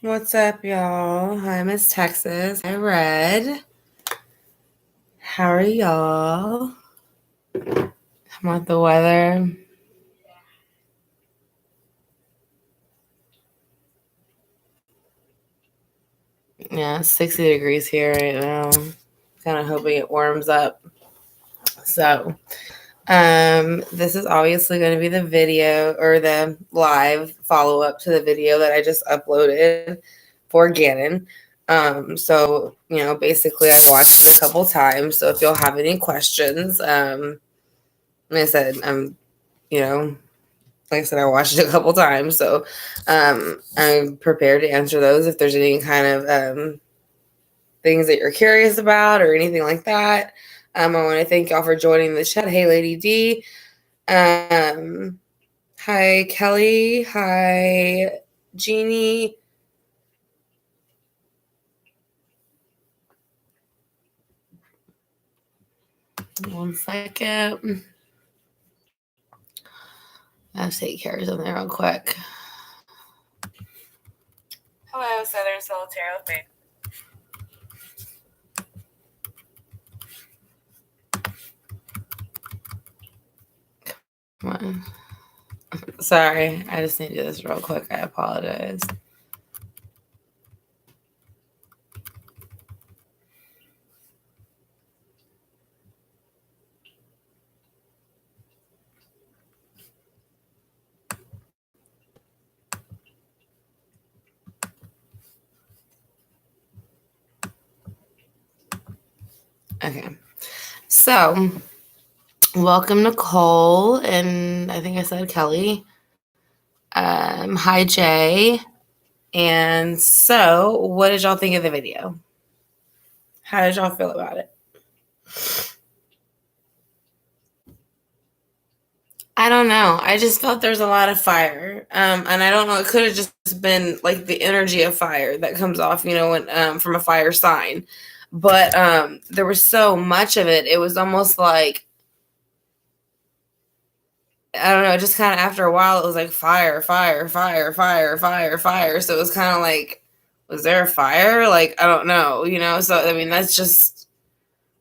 What's up, y'all? Hi, Miss Texas. Hi, Red. How are y'all? How about the weather? Yeah, it's 60 degrees here right now. Kind of hoping it warms up. So, this is obviously going to be the video or the live follow up to the video that I just uploaded for Gannon. So, basically, I've watched it a couple times. So, if y'all have any questions, like I said, like I said, I watched it a couple times, so I'm prepared to answer those if there's any kind of things that you're curious about or anything like that. I want to thank y'all for joining the chat. Hey, Lady D. Hi, Kelly. Hi, Jeannie. One second. I'll take care of something real quick. Hello, Southern Solitaire with me. Come on. Sorry, I just need to do this real quick. I apologize. Okay. So, welcome Nicole, and I think I said Kelly. Hi, Jay. And so, what did y'all think of the video? How did y'all feel about it? I don't know. I just felt there's a lot of fire. And I don't know, it could have just been like the energy of fire that comes off, when from a fire sign. But there was so much of it. It was almost like, I don't know, just kind of after a while, it was like fire, fire, fire, fire, fire, fire. So it was kind of like, was there a fire? Like, I don't know, So, I mean, that's just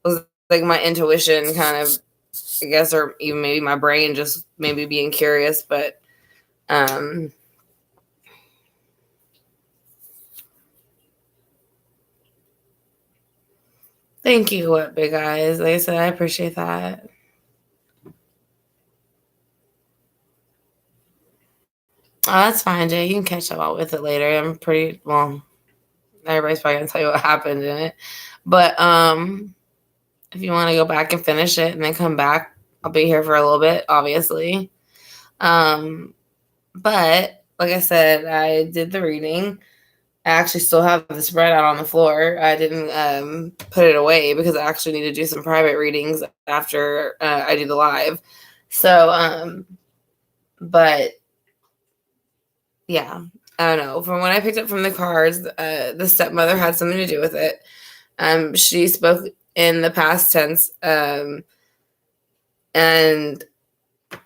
was like my intuition kind of, I guess, or even maybe my brain just maybe being curious. But, thank you, what big eyes. Like I said, I appreciate that. Oh, that's fine, Jay. You can catch up with it later. I'm pretty well. Everybody's probably gonna tell you what happened in it, but if you want to go back and finish it and then come back, I'll be here for a little bit, obviously. But like I said, I did the reading. I actually still have the spread out on the floor. I didn't put it away because I actually need to do some private readings after I do the live. So, but yeah, I don't know. From when I picked up from the cards, the stepmother had something to do with it. She spoke in the past tense, and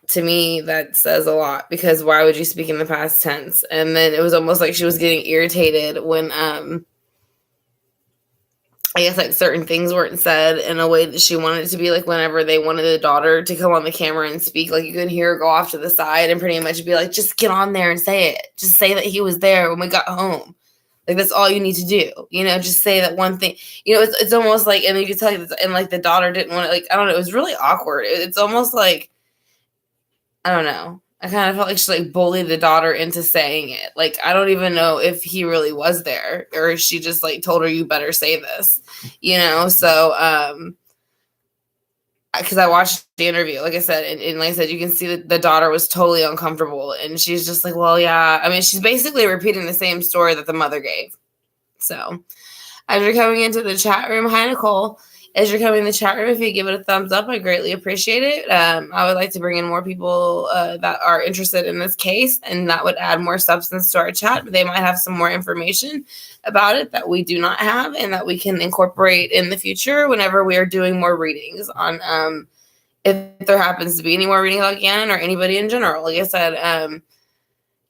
to me that says a lot, because why would you speak in the past tense? And then it was almost like she was getting irritated when I guess like certain things weren't said in a way that she wanted it to be. Like whenever they wanted the daughter to come on the camera and speak, like you could hear her go off to the side and pretty much be like, just get on there and say it. Just say that he was there when we got home. Like that's all you need to do. Just say that one thing. It's almost like, and you can tell you that, and like the daughter didn't want to, like, I don't know, it was really awkward. It's almost like, I don't know. I kind of felt like she like bullied the daughter into saying it. Like I don't even know if he really was there or if she just like told her, you better say this, So because I watched the interview, like I said, and like I said, you can see that the daughter was totally uncomfortable, and she's just like, well, yeah. I mean, she's basically repeating the same story that the mother gave. So as you're coming into the chat room, hi Nicole. As you're coming in the chat room, if you give it a thumbs up, I greatly appreciate it. I would like to bring in more people that are interested in this case, and that would add more substance to our chat. But they might have some more information about it that we do not have, and that we can incorporate in the future whenever we are doing more readings on if there happens to be any more readings about Gannon or anybody in general. Like I said,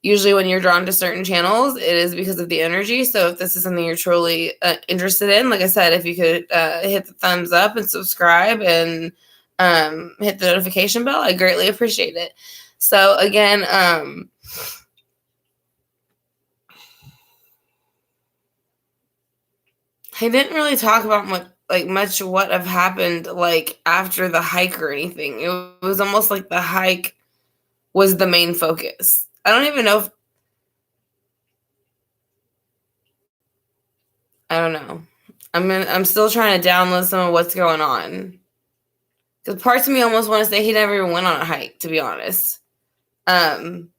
usually when you're drawn to certain channels, it is because of the energy. So if this is something you're truly interested in, like I said, if you could hit the thumbs up and subscribe and hit the notification bell, I greatly appreciate it. So again, he didn't really talk about much what have happened like after the hike or anything. It was almost like the hike was the main focus. I don't even know if I don't know. I'm still trying to download some of what's going on. Because parts of me almost want to say he never even went on a hike, to be honest. But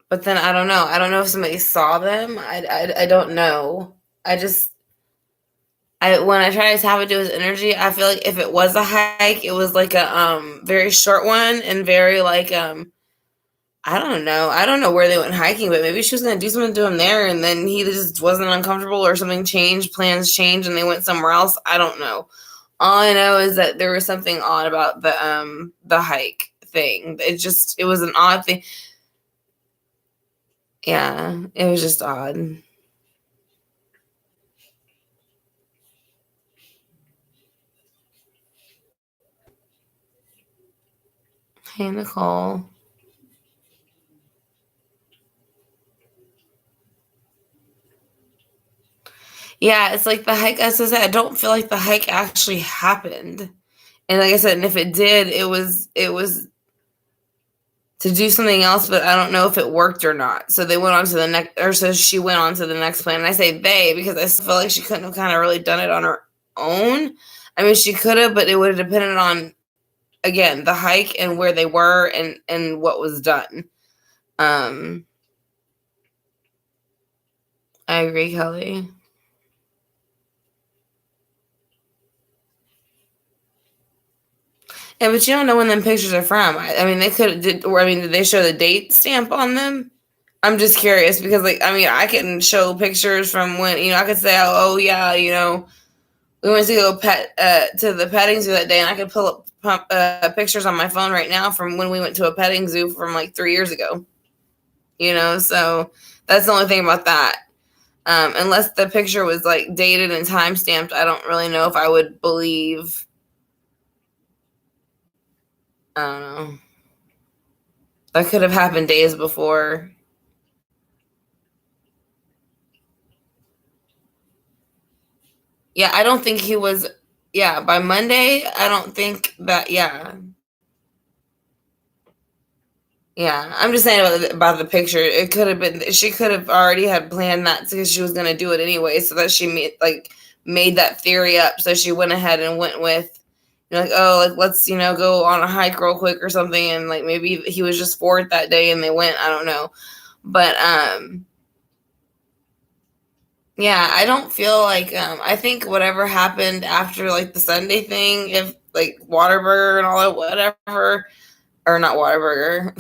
then I don't know. I don't know if somebody saw them. I don't know. When I try to tap into his energy, I feel like if it was a hike, it was like a very short one and very like I don't know. I don't know where they went hiking, but maybe she was gonna do something to him there, and then he just wasn't uncomfortable, or something changed, plans changed, and they went somewhere else. I don't know. All I know is that there was something odd about the hike thing. It was an odd thing. Yeah, it was just odd. Hey, Nicole. Yeah, it's like the hike. As I said, I don't feel like the hike actually happened. And like I said, and if it did, it was to do something else, but I don't know if it worked or not. So they went on to the next, or so she went on to the next plan. And I say they because I feel like she couldn't have kind of really done it on her own. I mean, she could have, but it would have depended on, again, the hike and where they were and what was done. I agree, Kelly. Yeah, but you don't know when them pictures are from. I mean, they could did. Or I mean, did they show the date stamp on them? I'm just curious because, like, I mean, I can show pictures from when I could say, oh yeah, we went to go to the petting zoo that day, and I could pull up pictures on my phone right now from when we went to a petting zoo from like 3 years ago. So that's the only thing about that. Unless the picture was like dated and time stamped, I don't really know if I would believe. I don't know. That could have happened days before. Yeah, I don't think he was. Yeah, by Monday, I don't think that. Yeah, yeah. I'm just saying about the picture. It could have been. She could have already had planned that because she was going to do it anyway. So that she made that theory up. So she went ahead and went with, like, oh, like let's go on a hike real quick or something, and like maybe he was just for it that day and they went. I don't know, but yeah, I don't feel like I think whatever happened after like the Sunday thing, if like Waterburger and all that, whatever, or not Waterburger,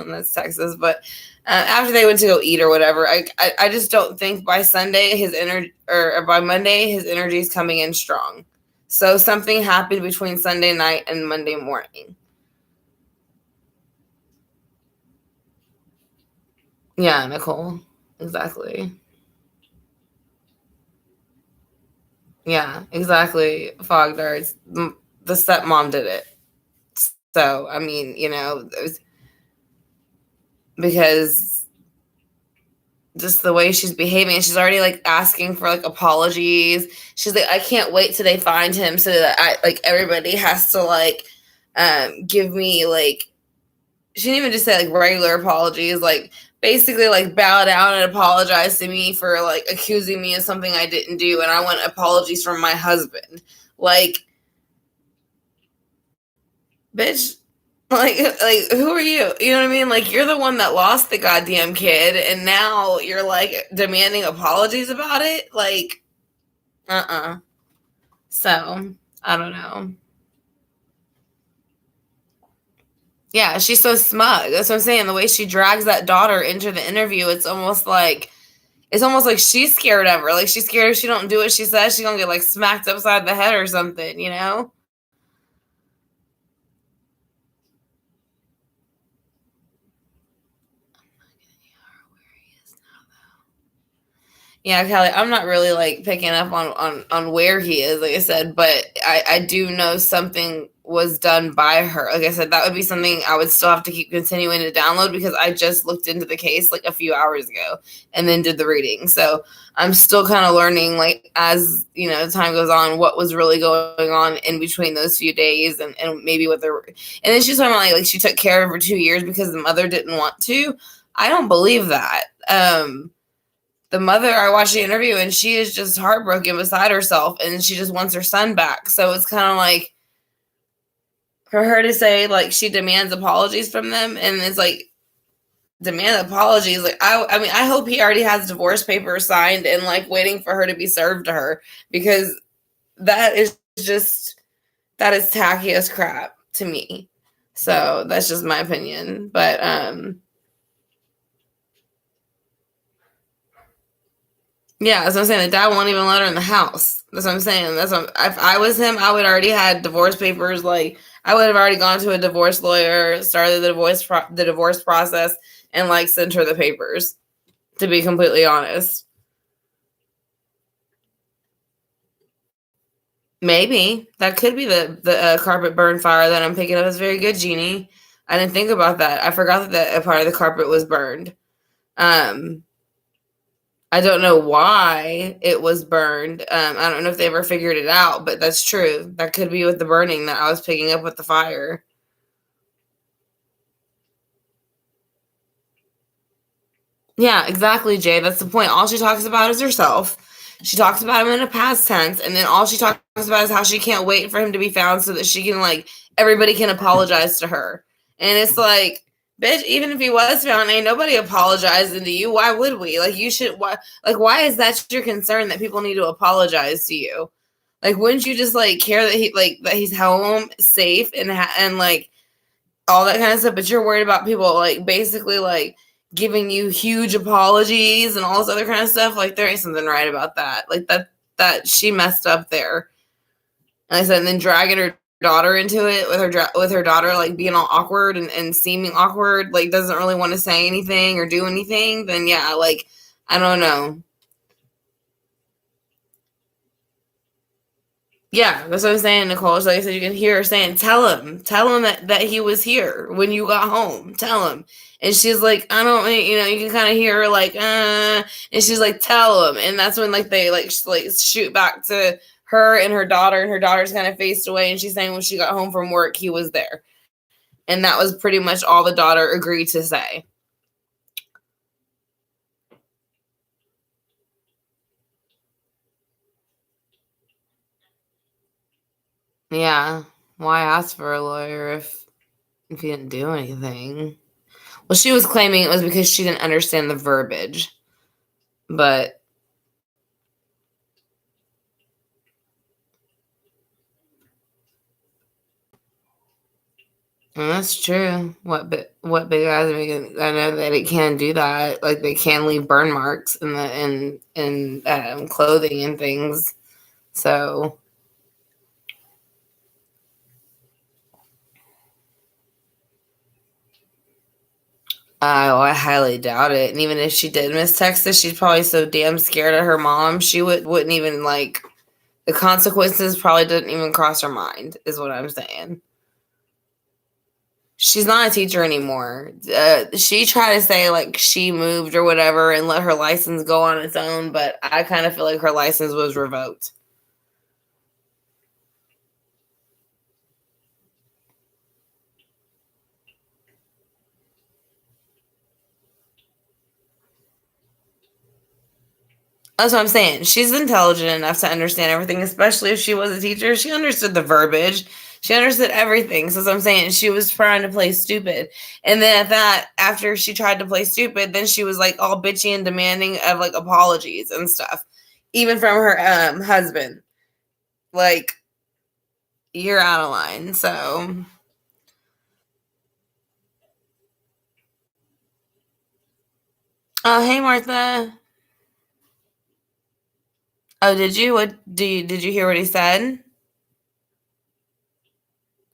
that's Texas, but after they went to go eat or whatever, I just don't think by Sunday his energy, or by Monday his energy is coming in strong. So something happened between Sunday night and Monday morning. Yeah, Nicole, exactly. Yeah, exactly. Fog darts. The stepmom did it. So, I mean, because just the way she's behaving, she's already like asking for like apologies. She's like, I can't wait till they find him so that everybody has to give me like, she didn't even just say like regular apologies, like basically like bow down and apologize to me for like accusing me of something I didn't do, and I want apologies from my husband. Like, bitch, like who are you? You know what I mean? Like, you're the one that lost the goddamn kid, and now you're like demanding apologies about it. Like, So I don't know. Yeah, she's so smug. That's what I'm saying. The way she drags that daughter into the interview, it's almost like she's scared of her. Like, she's scared if she don't do what she says, she's gonna get like smacked upside the head or something. Yeah, Kelly, I'm not really like picking up on where he is, like I said, but I do know something was done by her. Like I said, that would be something I would still have to keep continuing to download because I just looked into the case like a few hours ago and then did the reading. So I'm still kind of learning, like, as you know, time goes on, what was really going on in between those few days, and maybe what they're. And then she's talking about like she took care of her 2 years because the mother didn't want to. I don't believe that. The mother, I watched the interview and she is just heartbroken beside herself and she just wants her son back. So it's kind of like for her to say like she demands apologies from them, and it's like demand apologies. Like I mean, I hope he already has divorce papers signed and like waiting for her to be served to her, because that is just, that is tacky as crap to me. So that's just my opinion. But yeah, that's what I'm saying. The dad won't even let her in the house. That's what I'm saying. That's what, if I was him, I would already had divorce papers. Like I would have already gone to a divorce lawyer, started the divorce process, and like sent her the papers. To be completely honest, maybe that could be the carpet burn fire that I'm thinking of. Is very good, Jeannie. I didn't think about that. I forgot that a part of the carpet was burned. Um, I don't know why it was burned. I don't know if they ever figured it out, but that's true. That could be with the burning that I was picking up with the fire. Yeah, exactly, Jay. That's the point. All she talks about is herself. She talks about him in a past tense, and then all she talks about is how she can't wait for him to be found so that she can like everybody can apologize to her. And it's like, bitch, even if he was found, ain't nobody apologizing to you. Why would we? Like you should why is that your concern that people need to apologize to you? Like wouldn't you just like care that he's home safe and like all that kind of stuff, but you're worried about people like basically like giving you huge apologies and all this other kind of stuff. Like there ain't something right about that. Like that she messed up there. Like I said, and then dragging her daughter into it with her daughter like being all awkward and seeming awkward, like doesn't really want to say anything or do anything. Then yeah, like I don't know. Yeah, that's what I'm saying, Nicole. So like I said, you can hear her saying, tell him that he was here when you got home. Tell him." And she's like, "I don't," you can kind of hear her like, and she's like, "Tell him." And that's when like they like shoot back to her and her daughter's kind of faced away, and she's saying when she got home from work, he was there, and that was pretty much all the daughter agreed to say. Yeah, why ask for a lawyer if you didn't do anything? Well, she was claiming it was because she didn't understand the verbiage, but that's true. What big eyes making? I know that it can do that. Like they can leave burn marks in the in clothing and things. So I highly doubt it. And even if she did miss Texas, she's probably so damn scared of her mom. She wouldn't even like the consequences. Probably didn't even cross her mind. Is what I'm saying. She's not a teacher anymore. She tried to say like she moved or whatever and let her license go on its own, but I kind of feel like her license was revoked. That's what I'm saying. She's intelligent enough to understand everything, especially if she was a teacher. She understood the verbiage. She understood everything. So that's what I'm saying. She was trying to play stupid. And then at that, after she tried to play stupid, then she was like all bitchy and demanding of like apologies and stuff. Even from her husband. Like, you're out of line. So oh hey Martha. Oh, did you? What did you hear what he said?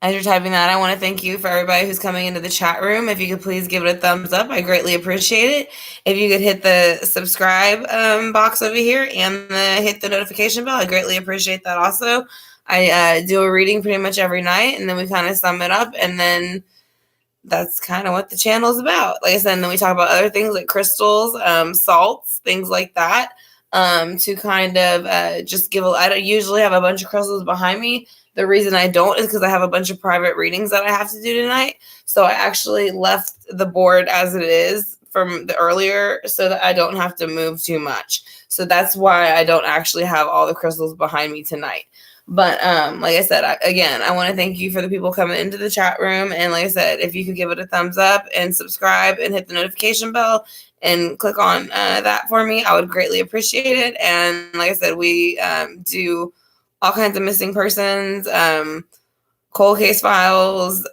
As you're typing that, I want to thank you for everybody who's coming into the chat room. If you could please give it a thumbs up, I greatly appreciate it. If you could hit the subscribe box over here and hit the notification bell, I greatly appreciate that also. I do a reading pretty much every night, and then we kind of sum it up, and then that's kind of what the channel is about. Like I said, and then we talk about other things like crystals, salts, things like that, to kind of just give I don't usually have a bunch of crystals behind me. The reason I don't is because I have a bunch of private readings that I have to do tonight. So I actually left the board as it is from the earlier so that I don't have to move too much. So that's why I don't actually have all the crystals behind me tonight. But like I said, I want to thank you for the people coming into the chat room. And like I said, if you could give it a thumbs up and subscribe and hit the notification bell and click on that for me, I would greatly appreciate it. And like I said, we do all kinds of missing persons, cold case files,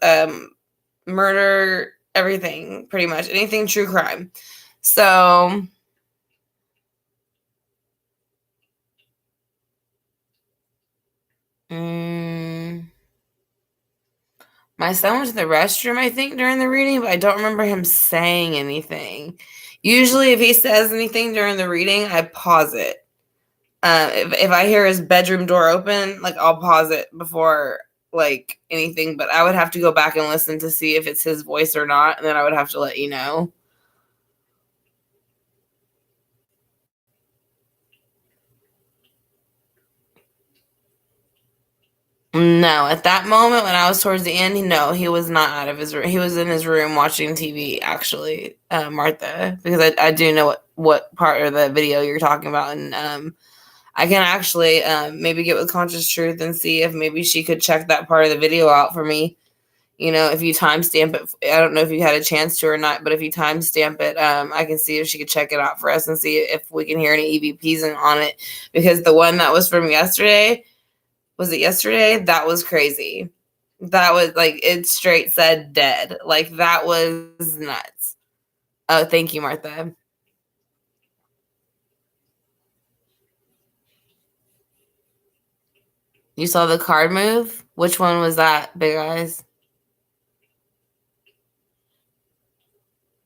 murder, everything, pretty much anything true crime. So my son went to the restroom, I think, during the reading, but I don't remember him saying anything. Usually, if he says anything during the reading, I pause it. If I hear his bedroom door open, like I'll pause it before like anything, but I would have to go back and listen to see if it's his voice or not, and then I would have to let you know. No, at that moment when I was towards the end, no, he was not out of his room. He was in his room watching TV, actually, Martha, because I do know what part of the video you're talking about, and I can actually maybe get with Conscious Truth and see if maybe she could check that part of the video out for me. You know, if you timestamp it, I don't know if you had a chance to or not, but if you timestamp it, I can see if she could check it out for us and see if we can hear any EVPs on it. Because the one that was from yesterday, was it yesterday? That was crazy. That was like, it straight said dead. Like, that was nuts. Oh, thank you, Martha. You saw the card move? Which one was that, Big Eyes?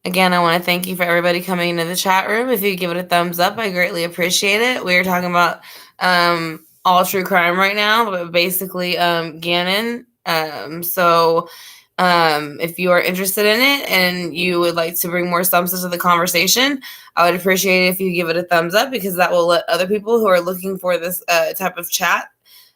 Again, I want to thank you for everybody coming into the chat room. If you give it a thumbs up, I greatly appreciate it. We are talking about all true crime right now, but basically Gannon. If you are interested in it and you would like to bring more substance to the conversation, I would appreciate it if you give it a thumbs up, because that will let other people who are looking for this type of chat,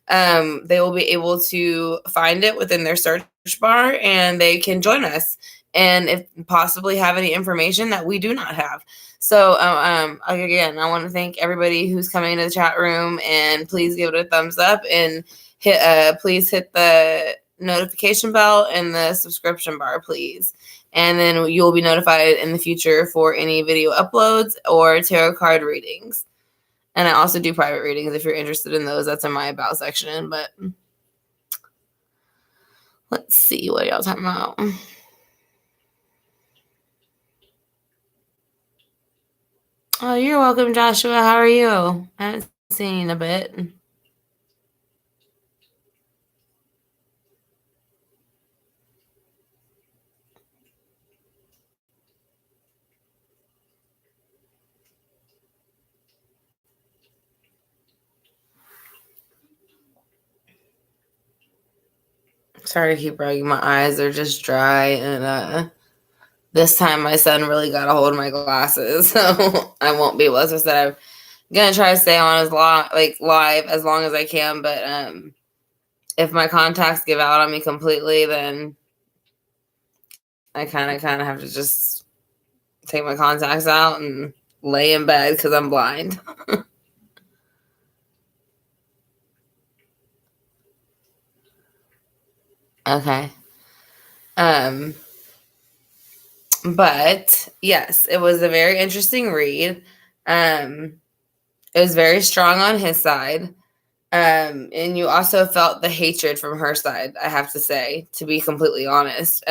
they will be able to find it within their search bar and they can join us and if possibly have any information that we do not have. So again, I want to thank everybody who's coming into the chat room, and please give it a thumbs up and please hit the notification bell and the subscription bar, please. And then you'll be notified in the future for any video uploads or tarot card readings. And I also do private readings if you're interested in those. That's in my about section. But let's see what y'all talking about. Oh, you're welcome, Joshua. How are you? I haven't seen you in a bit. Sorry to keep bragging. My eyes are just dry, and this time my son really got a hold of my glasses, so I won't be able. As I said, I'm gonna try to stay on as live as long as I can. But if my contacts give out on me completely, then I kind of have to just take my contacts out and lay in bed because I'm blind. Okay. But yes, it was a very interesting read. It was very strong on his side. And you also felt the hatred from her side, I have to say, to be completely honest.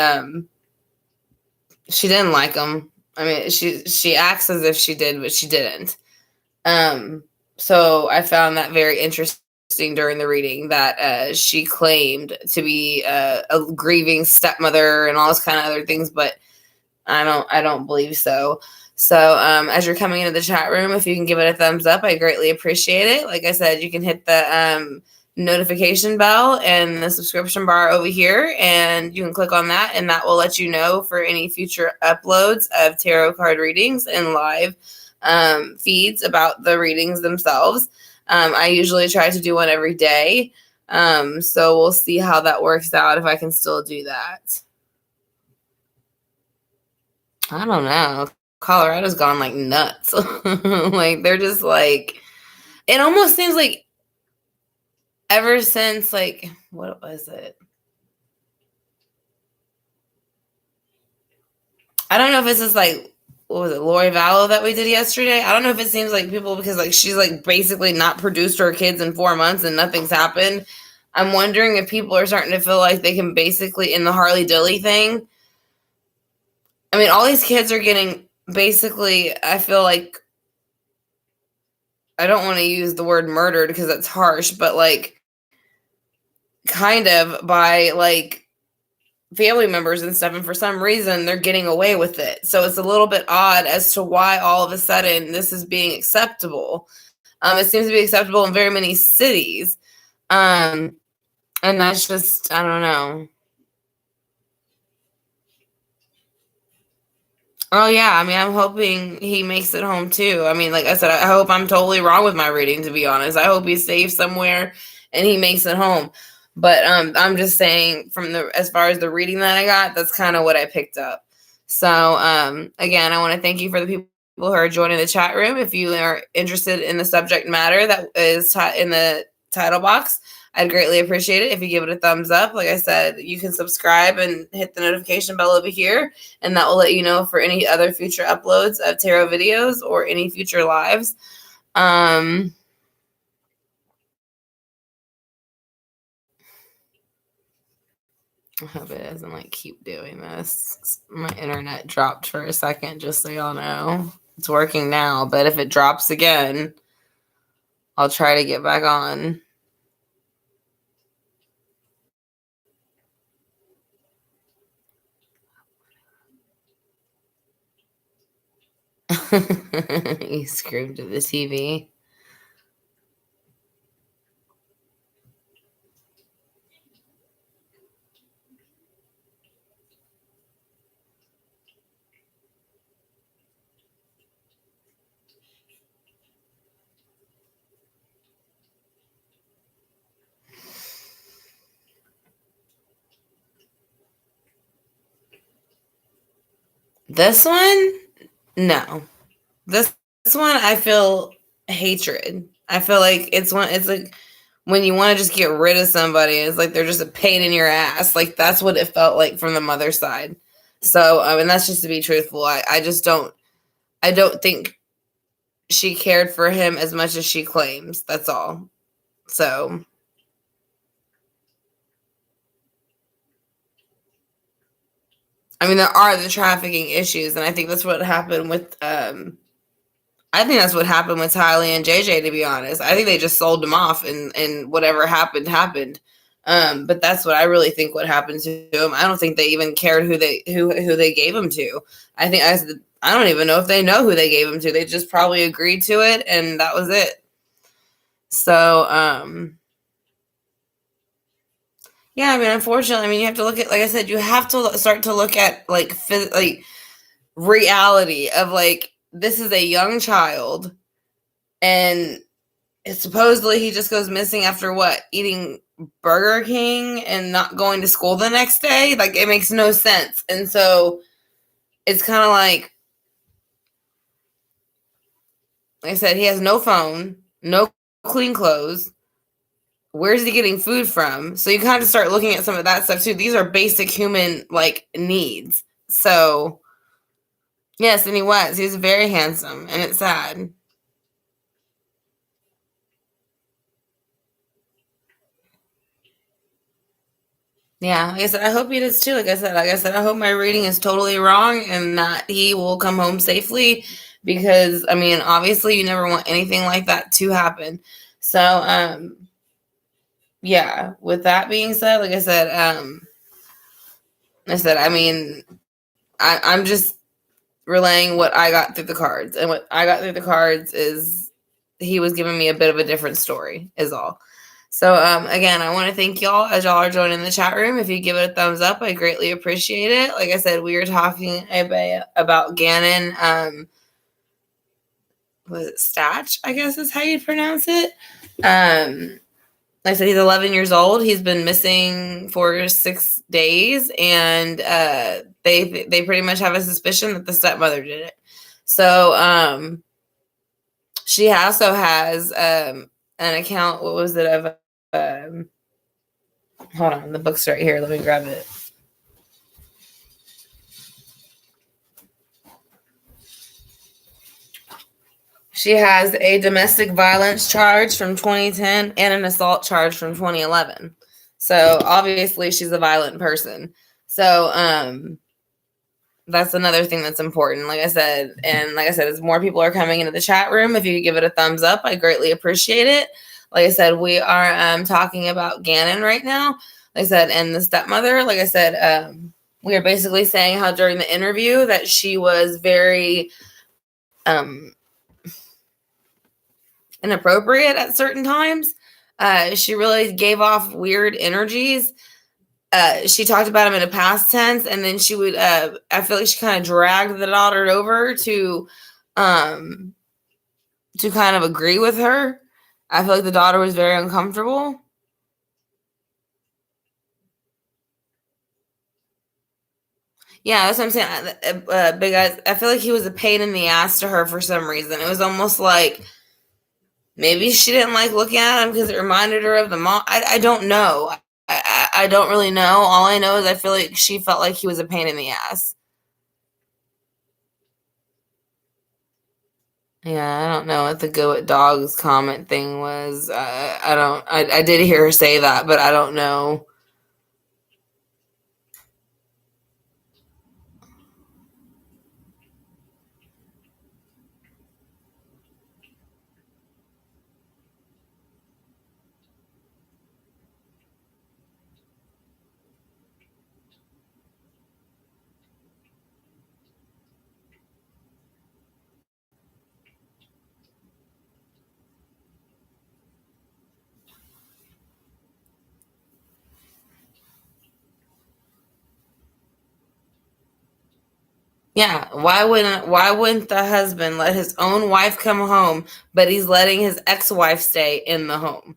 She didn't like him. I mean, she acts as if she did, but she didn't. So I found that very interesting during the reading that she claimed to be a grieving stepmother and all this kind of other things, but I don't believe so. So as you're coming into the chat room, if you can give it a thumbs up, I greatly appreciate it. Like I said, you can hit the notification bell and the subscription bar over here, and you can click on that, and that will let you know for any future uploads of tarot card readings and live feeds about the readings themselves. I usually try to do one every day, so we'll see how that works out, if I can still do that. I don't know. Colorado's gone like nuts. Like, they're just like, it almost seems like ever since, like, what was it? I don't know if it's just like, what was it, Lori Vallow that we did yesterday? I don't know if it seems like people, because like she's like basically not produced her kids in 4 months and nothing's happened. I'm wondering if people are starting to feel like they can basically, in the Harley Dilly thing, I mean, all these kids are getting basically, I feel like, I don't want to use the word murdered because that's harsh, but like kind of by like family members and stuff, and for some reason they're getting away with it. So it's a little bit odd as to why all of a sudden this is being acceptable. It seems to be acceptable in very many cities, and that's just, I don't know. Oh yeah, I mean, I'm hoping he makes it home too. I mean, like I said, I hope I'm totally wrong with my reading, to be honest. I hope he's safe somewhere and he makes it home. But I'm just saying, from the, as far as the reading that I got, that's kind of what I picked up. So again, I want to thank you for the people who are joining the chat room. If you are interested in the subject matter that is in the title box, I'd greatly appreciate it if you give it a thumbs up. Like I said, you can subscribe and hit the notification bell over here, and that will let you know for any other future uploads of tarot videos or any future lives. I hope it doesn't like keep doing this. My internet dropped for a second, just so y'all know. It's working now, but if it drops again, I'll try to get back on. He screamed at the TV. This one? No. This one, I feel hatred. I feel like it's like when you want to just get rid of somebody, it's like they're just a pain in your ass. Like, that's what it felt like from the mother's side. So, I mean, that's just to be truthful. I just don't, I don't think she cared for him as much as she claims. That's all. So, I mean, there are the trafficking issues, and I think that's what happened with, I think that's what happened with Tylee and JJ, to be honest. I think they just sold them off, and whatever happened, happened. But that's what I really think what happened to them. I don't think they even cared who they gave them to. I don't even know if they know who they gave them to. They just probably agreed to it, and that was it. So, yeah, I mean, unfortunately, I mean, you have to look at, like I said, you have to start to look at like reality of like, this is a young child, and supposedly he just goes missing after what? Eating Burger King and not going to school the next day? Like, it makes no sense. And so it's kind of like I said, he has no phone, no clean clothes. Where's he getting food from? So you kind of start looking at some of that stuff too. These are basic human like needs. So yes, and he was very handsome, and it's sad. Yeah, like I said, I hope he does too. Like I said, I hope my reading is totally wrong and that he will come home safely, because I mean, obviously you never want anything like that to happen. So, yeah, with that being said, like I said, I mean, I'm just relaying what I got through the cards. And what I got through the cards is he was giving me a bit of a different story, is all. So, again, I want to thank y'all as y'all are joining the chat room. If you give it a thumbs up, I greatly appreciate it. Like I said, we were talking about Gannon. Was it Stauch, I guess is how you pronounce it. Like I said, he's 11 years old. He's been missing for 6 days, and they pretty much have a suspicion that the stepmother did it. So she also has an account. What was it of? Hold on, the book's right here. Let me grab it. She has a domestic violence charge from 2010 and an assault charge from 2011. So obviously she's a violent person. So that's another thing that's important. Like I said, as more people are coming into the chat room, if you could give it a thumbs up, I greatly appreciate it. Like I said, we are talking about Gannon right now. Like I said, and the stepmother. Like I said, we are basically saying how during the interview that she was very inappropriate at certain times. She really gave off weird energies. She talked about him in a past tense, and then she would. I feel like she kind of dragged the daughter over to kind of agree with her. I feel like the daughter was very uncomfortable. Yeah, that's what I'm saying. Big Eyes. I feel like he was a pain in the ass to her for some reason. It was almost like maybe she didn't like looking at him because it reminded her of the mom. I don't know. I don't really know. All I know is I feel like she felt like he was a pain in the ass. Yeah, I don't know what the go at dogs comment thing was. I don't. I did hear her say that, but I don't know. Yeah, why wouldn't the husband let his own wife come home, but he's letting his ex-wife stay in the home?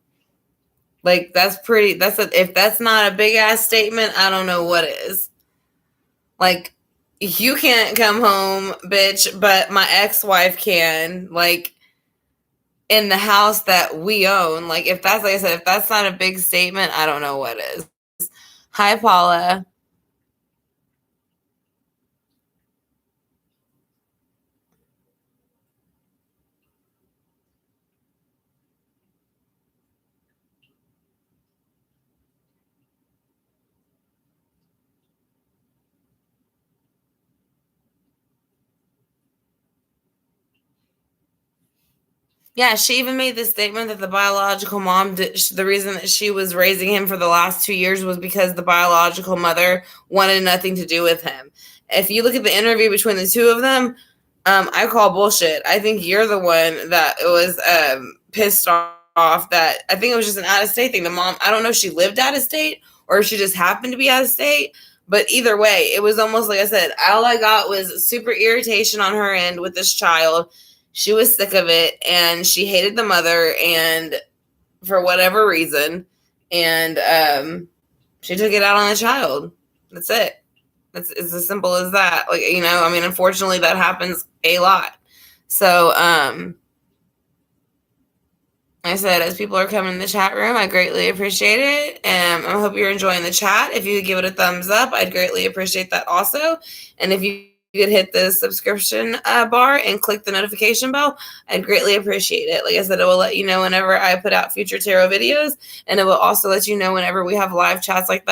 Like if that's not a big ass statement, I don't know what is. Like, you can't come home, bitch, but my ex-wife can, like, in the house that we own. Like, if that's, like I said, if that's not a big statement, I don't know what is. Hi, Paula. Yeah, she even made the statement that the biological mom the reason that she was raising him for the last 2 years was because the biological mother wanted nothing to do with him. If you look at the interview between the two of them, I call bullshit. I think you're the one that was pissed off that I think it was just an out of state thing. The mom, I don't know if she lived out of state or if she just happened to be out of state, but either way, it was almost like I said, all I got was super irritation on her end with this child. She was sick of it and she hated the mother and for whatever reason, and she took it out on the child. That's it. It's as simple as that. Like, I mean, unfortunately that happens a lot. So I said, as people are coming in the chat room, I greatly appreciate it. And I hope you're enjoying the chat. If you could give it a thumbs up, I'd greatly appreciate that also. And if you could hit the subscription bar and click the notification bell, I'd greatly appreciate it. Like I said, it will let you know whenever I put out future tarot videos, and it will also let you know whenever we have live chats like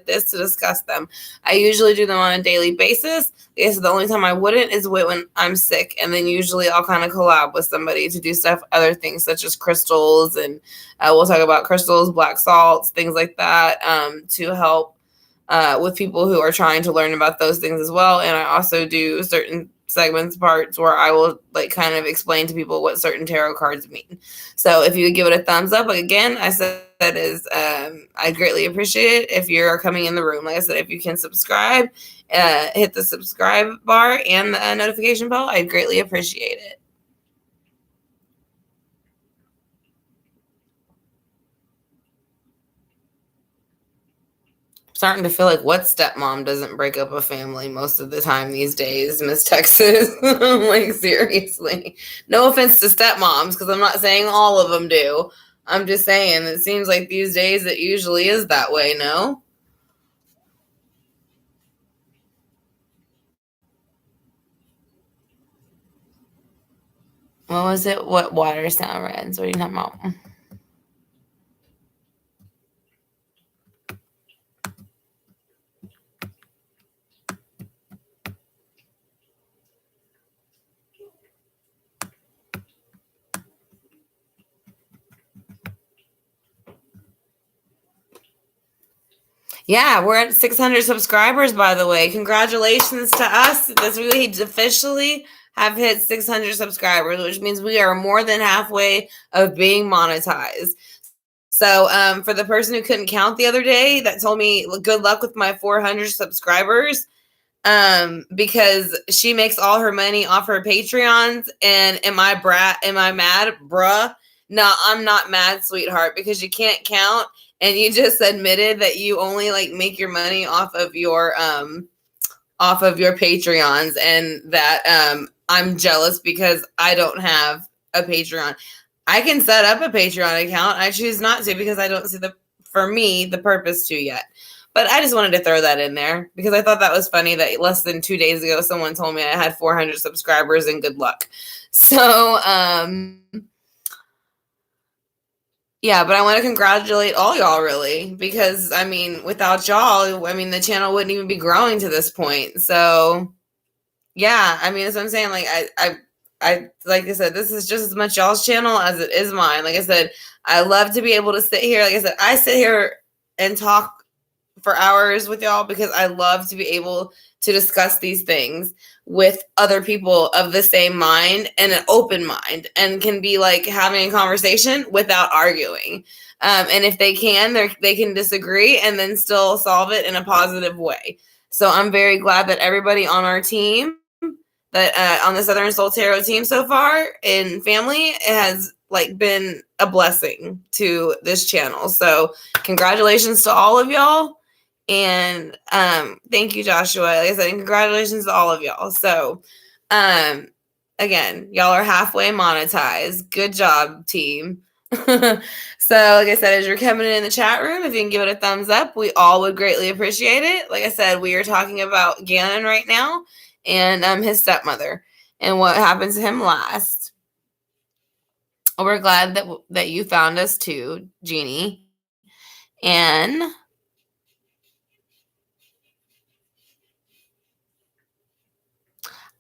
this to discuss them. I usually do them on a daily basis. Like I said, the only time I wouldn't is when I'm sick, and then usually I'll kind of collab with somebody to do other things such as crystals, and we'll talk about crystals, black salts, things like that, to help with people who are trying to learn about those things as well. And I also do certain parts where I will like kind of explain to people what certain tarot cards mean. So if you would give it a thumbs up, like again, I said that is, I greatly appreciate it if you're coming in the room. Like I said, if you can subscribe, hit the subscribe bar and the notification bell, I'd greatly appreciate it. Starting to feel like what stepmom doesn't break up a family most of the time these days, Miss Texas. Like, seriously. No offense to stepmoms, because I'm not saying all of them do. I'm just saying it seems like these days it usually is that way, no? What was it? What water sound reds? What are you talking about? Yeah, we're at 600 subscribers, by the way. Congratulations to us. We officially have hit 600 subscribers, which means we are more than halfway of being monetized. So for the person who couldn't count the other day that told me good luck with my 400 subscribers, because she makes all her money off her Patreons, and am I mad? Bruh. No, I'm not mad, sweetheart, because you can't count, and you just admitted that you only like make your money off of your Patreons, and that I'm jealous because I don't have a Patreon. I can set up a Patreon account. I choose not to because I don't see the purpose to yet. But I just wanted to throw that in there because I thought that was funny that less than 2 days ago, someone told me I had 400 subscribers and good luck. So, yeah, but I want to congratulate all y'all really, because I mean, without y'all, I mean, the channel wouldn't even be growing to this point. So yeah, I mean, that's what I'm saying. Like I like I said, this is just as much y'all's channel as it is mine. Like I said, I love to be able to sit here. Like I said, I sit here and talk for hours with y'all because I love to be able to discuss these things with other people of the same mind and an open mind, and can be like having a conversation without arguing. And if they can disagree and then still solve it in a positive way. So I'm very glad that everybody on our team, that on the Southern Soul Tarot team so far in family, has like been a blessing to this channel. So congratulations to all of y'all. And thank you, Joshua. Like I said, and congratulations to all of y'all. So again, y'all are halfway monetized. Good job, team. So like I said, as you're coming in the chat room, if you can give it a thumbs up, we all would greatly appreciate it. Like I said, we are talking about Gannon right now, and his stepmother and what happened to him last. We're glad that you found us too, Jeannie. And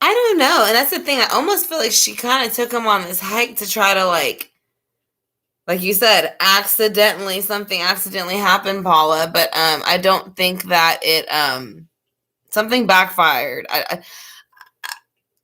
I don't know. And that's the thing. I almost feel like she kind of took him on this hike to try to like you said, something accidentally happened, Paula. But I don't think that it something backfired.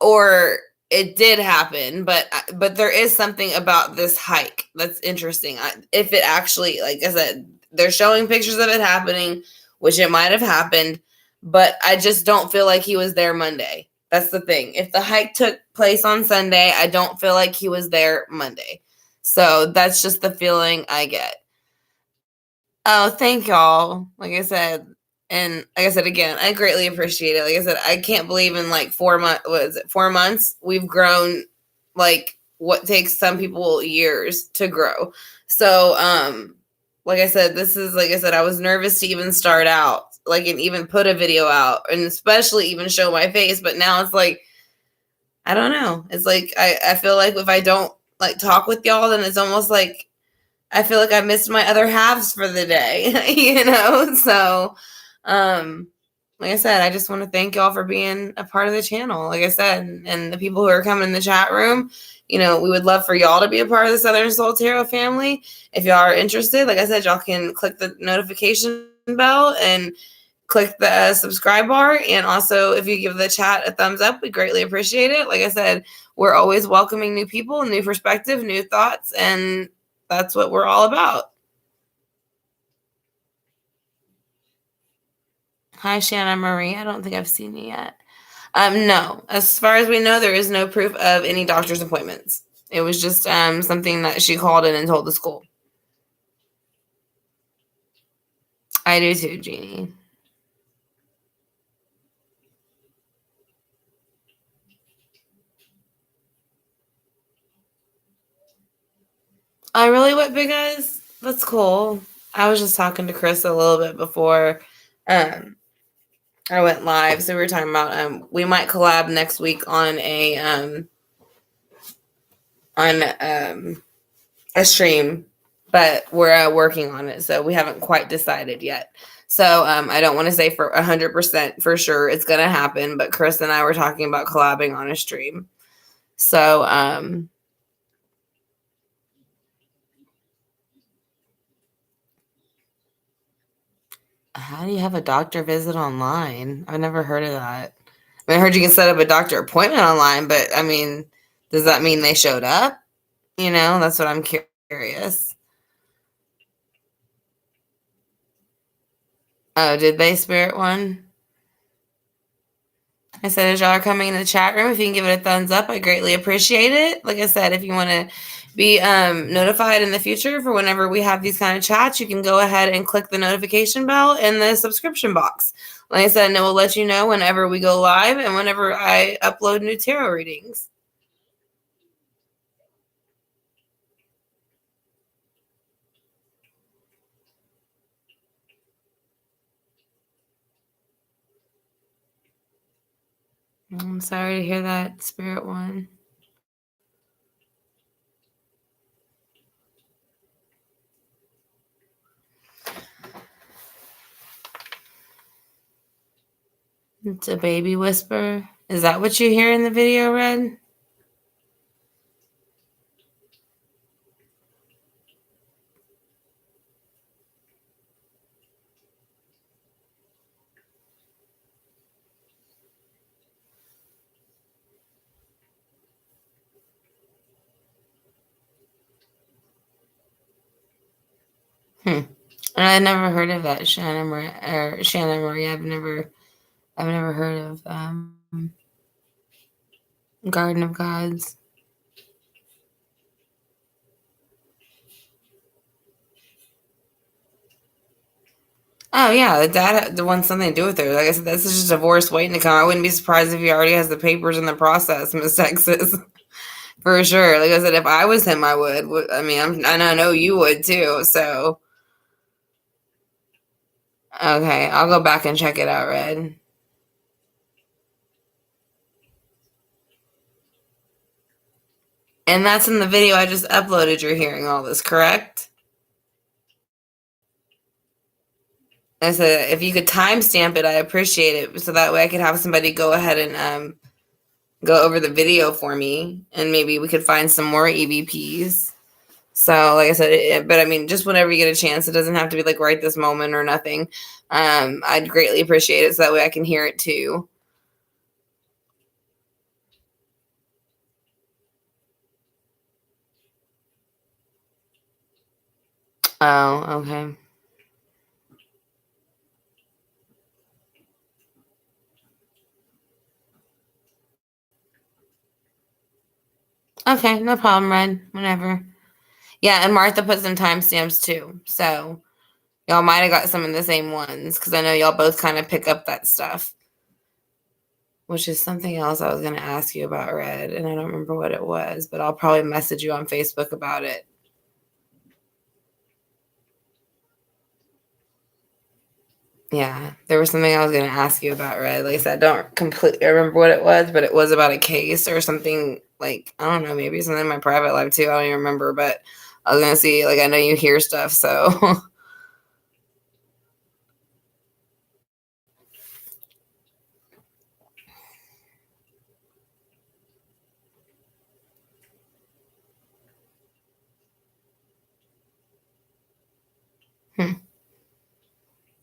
Or it did happen, but there is something about this hike that's interesting. If it actually, like I said, they're showing pictures of it happening, which it might have happened, but I just don't feel like he was there Monday. That's the thing. If the hike took place on Sunday, I don't feel like he was there Monday. So that's just the feeling I get. Oh, thank y'all. Like I said, and like I said again, I greatly appreciate it. Like I said, I can't believe in like 4 months. What is it? 4 months we've grown like what takes some people years to grow. So, like I said, I was nervous to even start out like, and even put a video out, and especially even show my face. But now it's like, I don't know. It's like, I feel like if I don't like talk with y'all, then it's almost like I feel like I missed my other halves for the day, you know? So, like I said, I just want to thank y'all for being a part of the channel. Like I said, and the people who are coming in the chat room, you know, we would love for y'all to be a part of the Southern Soul Tarot family. If y'all are interested, like I said, y'all can click the notification bell and click the subscribe bar. And also, if you give the chat a thumbs up, we greatly appreciate it. Like I said, we're always welcoming new people, new perspective, new thoughts, and that's what we're all about. Hi, Shanna Marie. I don't think I've seen you yet. No. As far as we know, there is no proof of any doctor's appointments. It was just something that she called in and told the school. I do too, Jeannie. Really? What, Big Eyes? That's cool. I was just talking to Chris a little bit before I went live. So we were talking about we might collab next week on a stream, but we're working on it, so we haven't quite decided yet. So I don't want to say for 100% for sure it's gonna happen, but Chris and I were talking about collabing on a stream. So how do you have a doctor visit online? I've never heard of that. I mean, I heard you can set up a doctor appointment online, but I mean, does that mean they showed up? You know, that's what I'm curious. Oh, did they, Spirit One? I said, as y'all are coming in the chat room, if you can give it a thumbs up, I greatly appreciate it. Like I said, if you want to be notified in the future for whenever we have these kind of chats, you can go ahead and click the notification bell in the subscription box. Like I said, and it will let you know whenever we go live and whenever I upload new tarot readings. I'm sorry to hear that, Spirit One. It's a baby whisper. Is that what you hear in the video, Red? I never heard of that, Shanna Marie. I've never heard of Garden of Gods. Oh yeah, the dad wants something to do with her. Like I said, this is just a divorce waiting to come. I wouldn't be surprised if he already has the papers in the process, Miss Texas, for sure. Like I said, if I was him, I would. I mean, I know you would too. So okay, I'll go back and check it out, Red. And that's in the video I just uploaded. You're hearing all this, correct? I said, if you could timestamp it, I appreciate it. So that way I could have somebody go ahead and go over the video for me. And maybe we could find some more EVPs. So like I said, but I mean, just whenever you get a chance, it doesn't have to be like right this moment or nothing. I'd greatly appreciate it. So that way I can hear it too. Oh, okay. Okay, no problem, Red. Whenever. Yeah, and Martha put some timestamps too. So y'all might have got some of the same ones because I know y'all both kind of pick up that stuff. Which is something else I was going to ask you about, Red, and I don't remember what it was, but I'll probably message you on Facebook about it. Yeah, there was something I was going to ask you about, Red. Like I said, I don't completely remember what it was, but it was about a case or something. Like, I don't know, maybe something in my private life too. I don't even remember, but I was going to see, like, I know you hear stuff, so.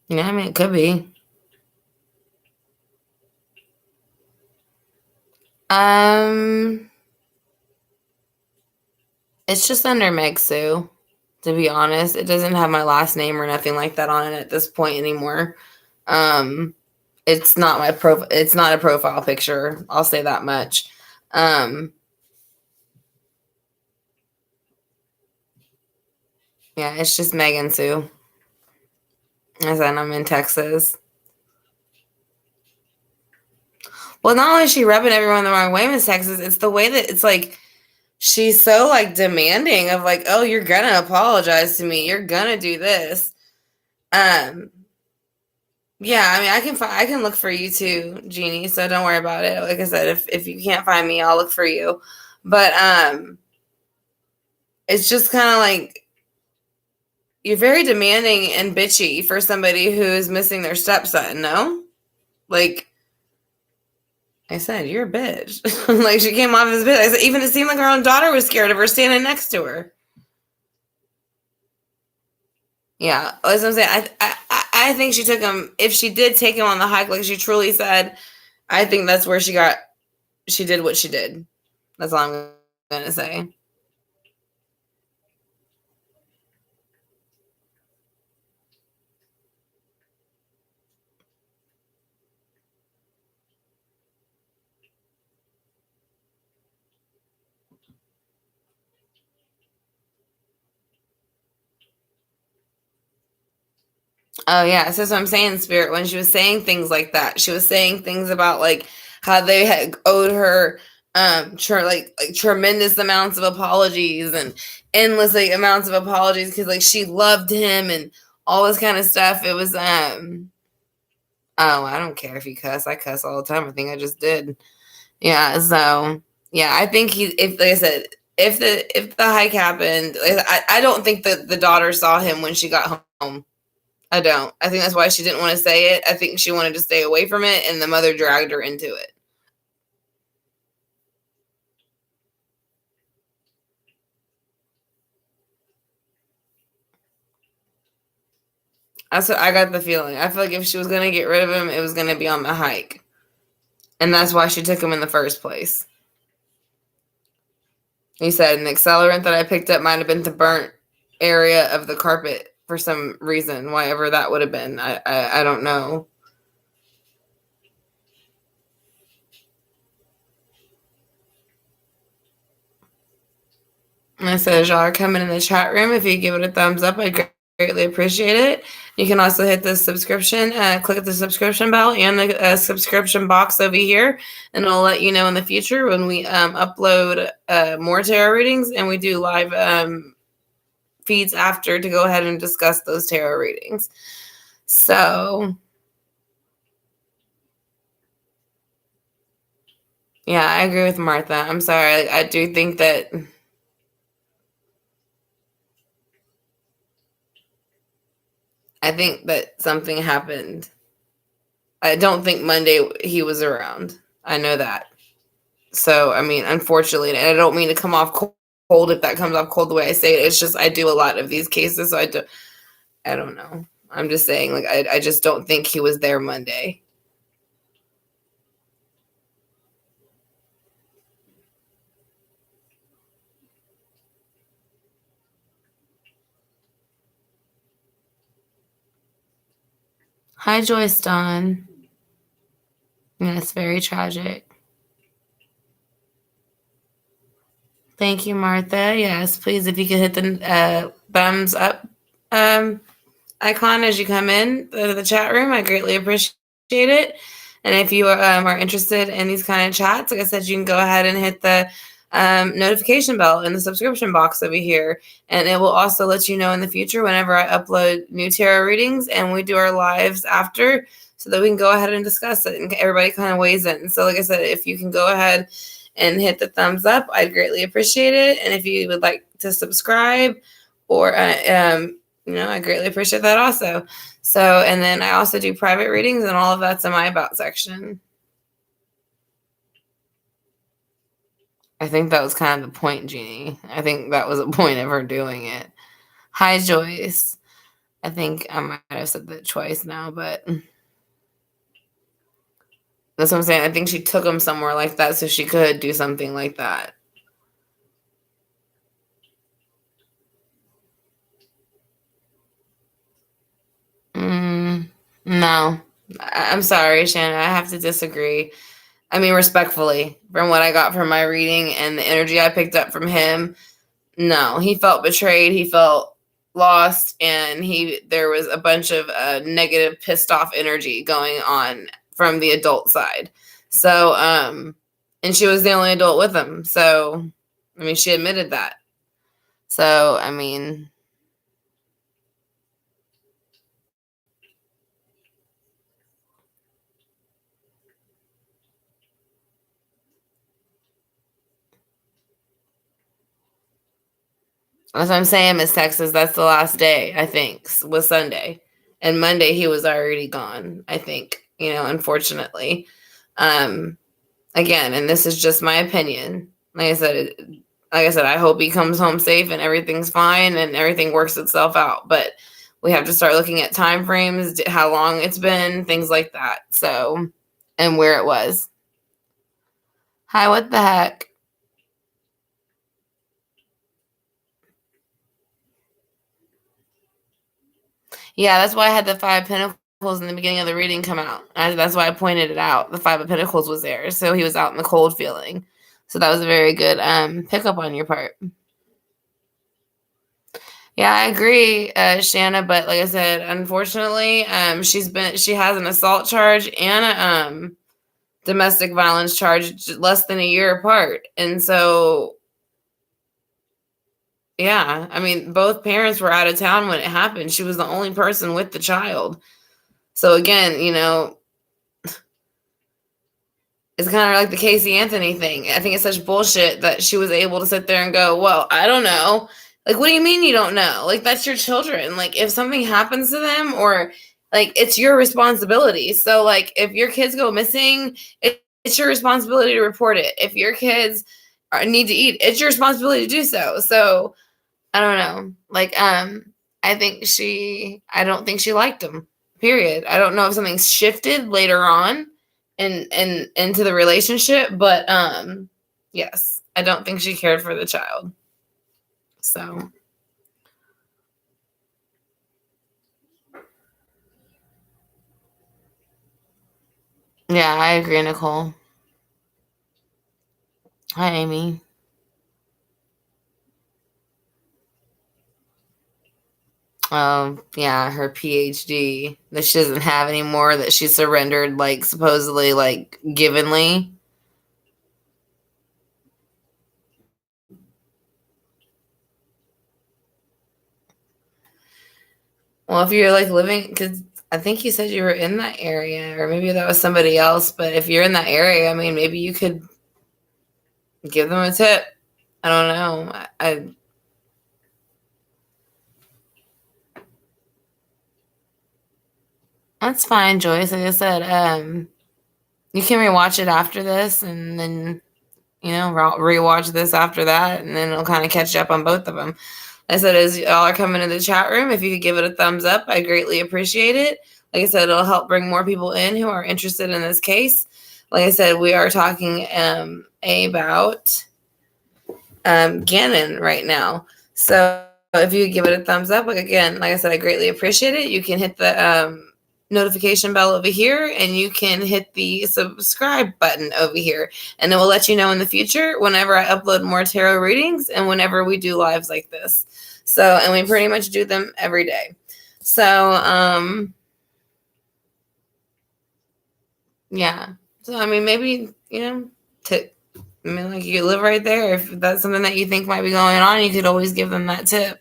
Yeah, I mean, it could be. Um, it's just under Meg Sue, to be honest. It doesn't have my last name or nothing like that on it at this point anymore. Um, it's not it's not a profile picture. I'll say that much. Um, yeah, it's just Megan Sue. I said I'm in Texas. Well, not only is she rubbing everyone the wrong way, Miss Texas, it's the way that it's like she's so like demanding of like, oh, you're gonna apologize to me. You're gonna do this. Um, yeah, I mean, I can look for you too, Jeannie. So don't worry about it. Like I said, if you can't find me, I'll look for you. But it's just kind of like you're very demanding and bitchy for somebody who is missing their stepson. No, like I said, you're a bitch. Like she came off as a bitch. I said, even it seemed like her own daughter was scared of her standing next to her. Yeah, as I'm saying, I think she took him. If she did take him on the hike, like she truly said, I think that's where she did what she did. That's all I'm gonna say. Oh yeah, so that's what I'm saying, Spirit. When she was saying things like that, she was saying things about like how they had owed her like tremendous amounts of apologies and endless like amounts of apologies because like she loved him and all this kind of stuff. It was oh, I don't care if you cuss. I cuss all the time. I think I just did. Yeah, so yeah, I think he if like I said, if the hike happened, like, I don't think that the daughter saw him when she got home. I don't. I think that's why she didn't want to say it. I think she wanted to stay away from it, and the mother dragged her into it. That's what I got the feeling. I feel like if she was gonna get rid of him, it was gonna be on the hike, and that's why she took him in the first place. He said an accelerant that I picked up might have been the burnt area of the carpet for some reason, whatever that would have been. I don't know. And I said, as y'all are coming in the chat room, if you give it a thumbs up, I'd greatly appreciate it. You can also hit the subscription, click at the subscription bell and the subscription box over here, and it'll let you know in the future when we upload more tarot readings and we do live feeds after to go ahead and discuss those tarot readings. So, yeah, I agree with Martha. I'm sorry. I do think that something happened. I don't think Monday he was around. I know that. So, I mean, unfortunately, and I don't mean to come off cold if that comes off cold the way I say it. It's just I do a lot of these cases, so I don't know. I'm just saying, like, I just don't think he was there Monday. Hi, Joyce Dawn. Yeah, it's very tragic. Thank you, Martha. Yes, please, if you could hit the thumbs up icon as you come in the chat room, I greatly appreciate it. And if you are interested in these kind of chats, like I said, you can go ahead and hit the notification bell in the subscription box over here. And it will also let you know in the future whenever I upload new tarot readings and we do our lives after, so that we can go ahead and discuss it and everybody kind of weighs in. So like I said, if you can go ahead and hit the thumbs up, I'd greatly appreciate it. And if you would like to subscribe or, I greatly appreciate that also. So, and then I also do private readings, and all of that's in my about section. I think that was kind of the point, Jeannie. I think that was a point of her doing it. Hi, Joyce. I think I might have said that twice now, but that's what I'm saying. I think she took him somewhere like that so she could do something like that. No. I'm sorry, Shannon. I have to disagree. I mean, respectfully, from what I got from my reading and the energy I picked up from him, no, he felt betrayed. He felt lost, and there was a bunch of negative, pissed off energy going on from the adult side. So, and she was the only adult with him. So, I mean, she admitted that. So, I mean, that's what I'm saying, Miss Texas. That's the last day, I think, was Sunday. And Monday he was already gone, I think, unfortunately. Again, and this is just my opinion. Like I said, I hope he comes home safe and everything's fine and everything works itself out. But we have to start looking at time frames, how long it's been, things like that. So, and where it was. Hi, what the heck? Yeah, that's why I had the Five of Pentacles in the beginning of the reading come out. That's why I pointed it out. The Five of Pentacles was there. So he was out in the cold feeling. So that was a very good pickup on your part. Yeah, I agree, Shanna. But like I said, unfortunately, she has an assault charge and a domestic violence charge less than a year apart. And so, yeah, I mean, both parents were out of town when it happened. She was the only person with the child. So again, it's kind of like the Casey Anthony thing. I think it's such bullshit that she was able to sit there and go, well, I don't know. Like, what do you mean you don't know? Like, that's your children. Like, if something happens to them, or like, it's your responsibility. So, like, if your kids go missing, it's your responsibility to report it. If your kids need to eat, it's your responsibility to do so. So, I don't know. Like, I don't think she liked him. Period. I don't know if something's shifted later on and into the relationship, but yes, I don't think she cared for the child. So yeah, I agree, Nicole. Hi, Amy. Yeah, her PhD that she doesn't have anymore, that she surrendered, like, supposedly, like, givenly. Well, if you're like living, because I think you said you were in that area, or maybe that was somebody else, but if you're in that area, I mean, maybe you could give them a tip. I don't know. That's fine, Joyce. Like I said, you can rewatch it after this, and then rewatch this after that, and then it'll kind of catch you up on both of them. Like I said, as y'all are coming to the chat room, if you could give it a thumbs up, I greatly appreciate it. Like I said, it'll help bring more people in who are interested in this case. Like I said, we are talking about Gannon right now. So if you give it a thumbs up, like I said, I greatly appreciate it. You can hit the notification bell over here, and you can hit the subscribe button over here, and it will let you know in the future whenever I upload more tarot readings and whenever we do lives like this. So, and we pretty much do them every day. So, yeah. So, I mean, maybe, I mean, like, you live right there. If that's something that you think might be going on, you could always give them that tip.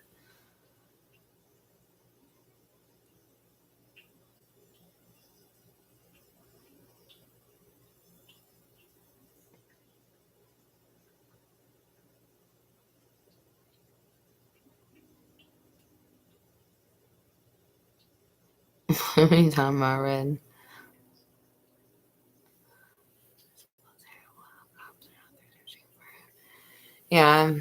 What are you talking about, Red? Yeah.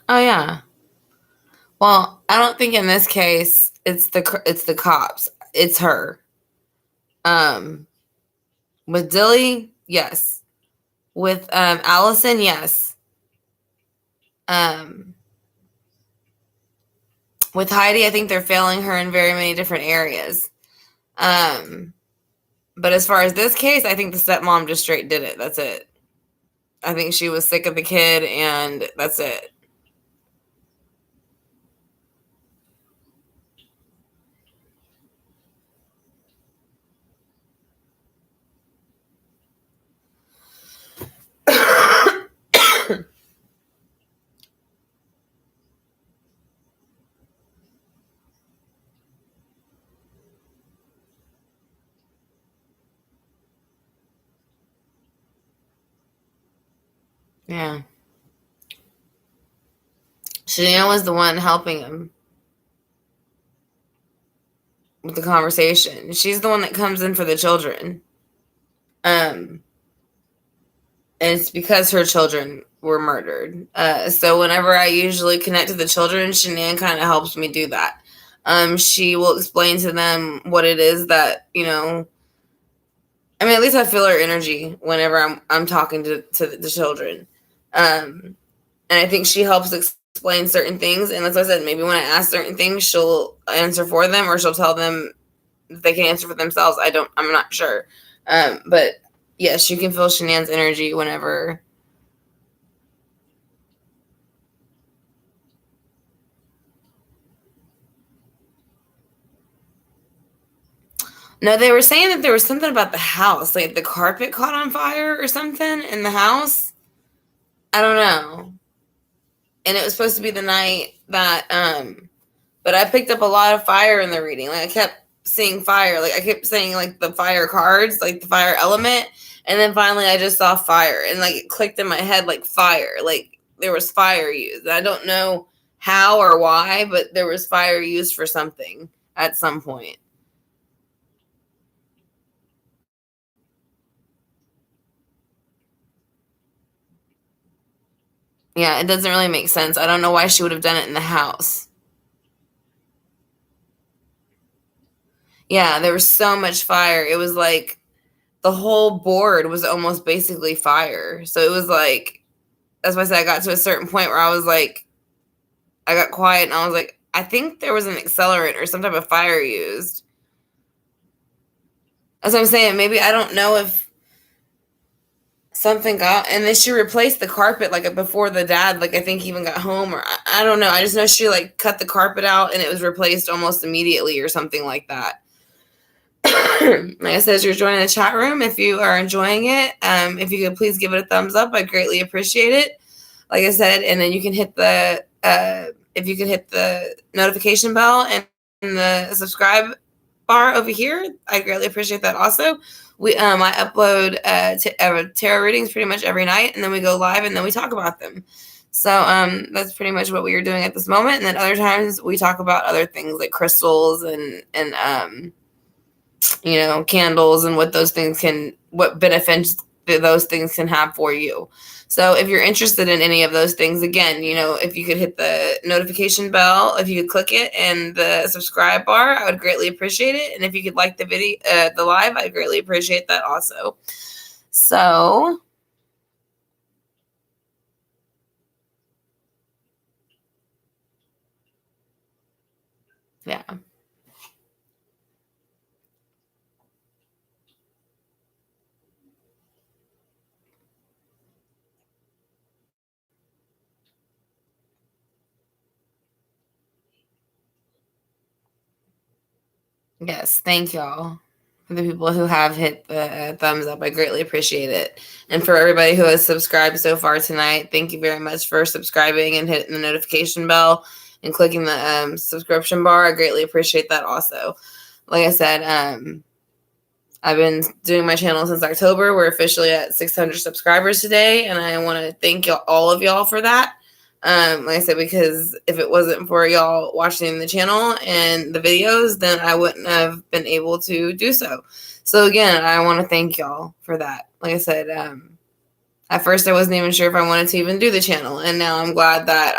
Oh, yeah. Well, I don't think in this case it's the cops. It's her. Um, with Dilly, yes. With Allison, yes. Um, with Heidi, I think they're failing her in very many different areas. Um, but as far as this case, I think the stepmom just straight did it. That's it. I think she was sick of the kid, and that's it. Yeah. Chanel was the one helping him with the conversation. She's the one that comes in for the children. Um, and it's because her children were murdered. So whenever I usually connect to the children, Shanann kind of helps me do that. She will explain to them what it is that, I mean, at least I feel her energy whenever I'm talking to the children. And I think she helps explain certain things. And as I said, maybe when I ask certain things, she'll answer for them, or she'll tell them that they can answer for themselves. I'm not sure. But yes, you can feel Shanann's energy whenever. No, they were saying that there was something about the house, like the carpet caught on fire or something in the house. I don't know. And it was supposed to be the night that but I picked up a lot of fire in the reading. Like, I kept seeing fire. Like, I kept saying, like, the fire cards, like the fire element, and then finally I just saw fire, and like it clicked in my head, like, fire. Like, there was fire used. I don't know how or why, but there was fire used for something at some point. Yeah, it doesn't really make sense. I don't know why she would have done it in the house. Yeah, there was so much fire. It was like the whole board was almost basically fire. So it was like, that's why I said I got to a certain point where I was like, I got quiet and I was like, I think there was an accelerant or some type of fire used. That's what I'm saying. Maybe I don't know if something got, and then she replaced the carpet like before the dad, like I think even got home, or I don't know. I just know she like cut the carpet out and it was replaced almost immediately or something like that. Like I said, you're joining the chat room. If you are enjoying it, if you could please give it a thumbs up, I'd greatly appreciate it. Like I said, and then you can hit the if you could hit the notification bell and the subscribe bar over here, I greatly appreciate that. Also, I upload tarot readings pretty much every night, and then we go live and then we talk about them. So that's pretty much what we are doing at this moment. And then other times we talk about other things like crystals and candles and what benefits those things can have for you. So if you're interested in any of those things, again, if you could hit the notification bell, if you could click it, and the subscribe bar, I would greatly appreciate it. And if you could like the video, the live, I'd greatly appreciate that also. So yeah. Yes, thank y'all. For the people who have hit the thumbs up, I greatly appreciate it. And for everybody who has subscribed so far tonight, thank you very much for subscribing and hitting the notification bell and clicking the subscription bar. I greatly appreciate that also. Like I said, I've been doing my channel since October. We're officially at 600 subscribers today, and I want to thank all of y'all for that. Like I said, because if it wasn't for y'all watching the channel and the videos, then I wouldn't have been able to do so. So again, I want to thank y'all for that. Like I said, at first I wasn't even sure if I wanted to even do the channel, and now I'm glad that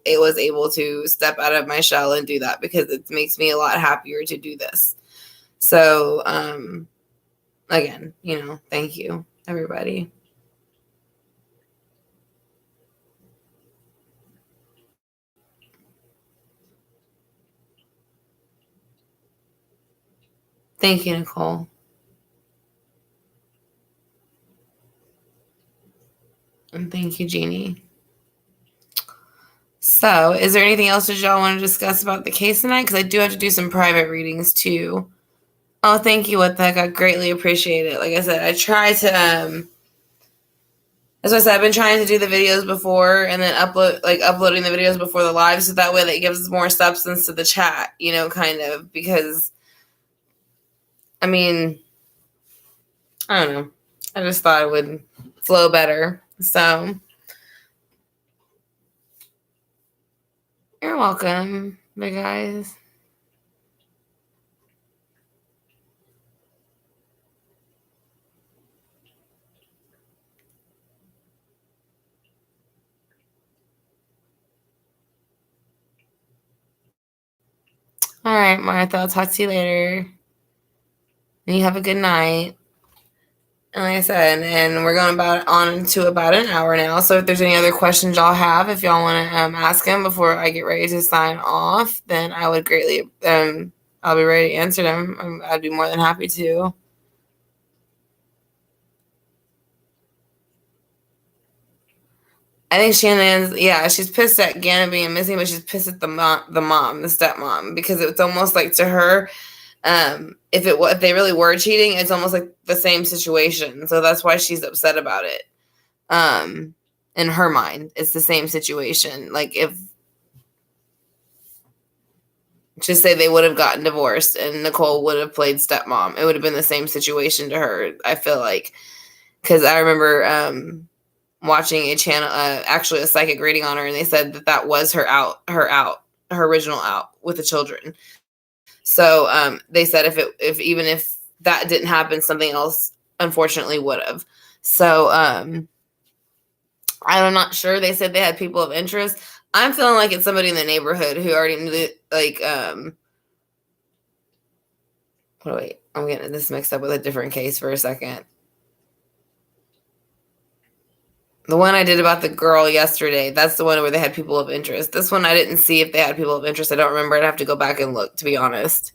it was able to step out of my shell and do that, because it makes me a lot happier to do this. So again, thank you, everybody. Thank you, Nicole. And thank you, Jeannie. So, is there anything else that y'all want to discuss about the case tonight? Because I do have to do some private readings too. Oh, thank you. What the heck? I greatly appreciate it. Like I said, I try to as I said, I've been trying to do the videos before and then uploading the videos before the live, so that way that gives more substance to the chat, kind of, because I mean, I don't know. I just thought it would flow better. So you're welcome, big guys. All right, Martha, I'll talk to you later. And you have a good night. And like I said, and we're going on to about an hour now. So if there's any other questions y'all have, if y'all want to ask them before I get ready to sign off, then I would greatly, I'll be ready to answer them. I'd be more than happy to. I think Shannon's, yeah, she's pissed at Gannon being missing, but she's pissed at the stepmom, because it's almost like to her, if they really were cheating, it's almost like the same situation. So that's why she's upset about it. In her mind, it's the same situation. Like, if just say they would have gotten divorced and Nicole would have played stepmom, it would have been the same situation to her, I feel like. Because I remember watching a channel, actually a psychic reading on her, and they said that was her original out with the children. So they said if that didn't happen, something else unfortunately would have. So I'm not sure. They said they had people of interest. I'm feeling like it's somebody in the neighborhood who already knew, like, wait, I'm getting this mixed up with a different case for a second. The one I did about the girl yesterday, that's the one where they had people of interest. This one I didn't see if they had people of interest. I don't remember. I'd have to go back and look, to be honest.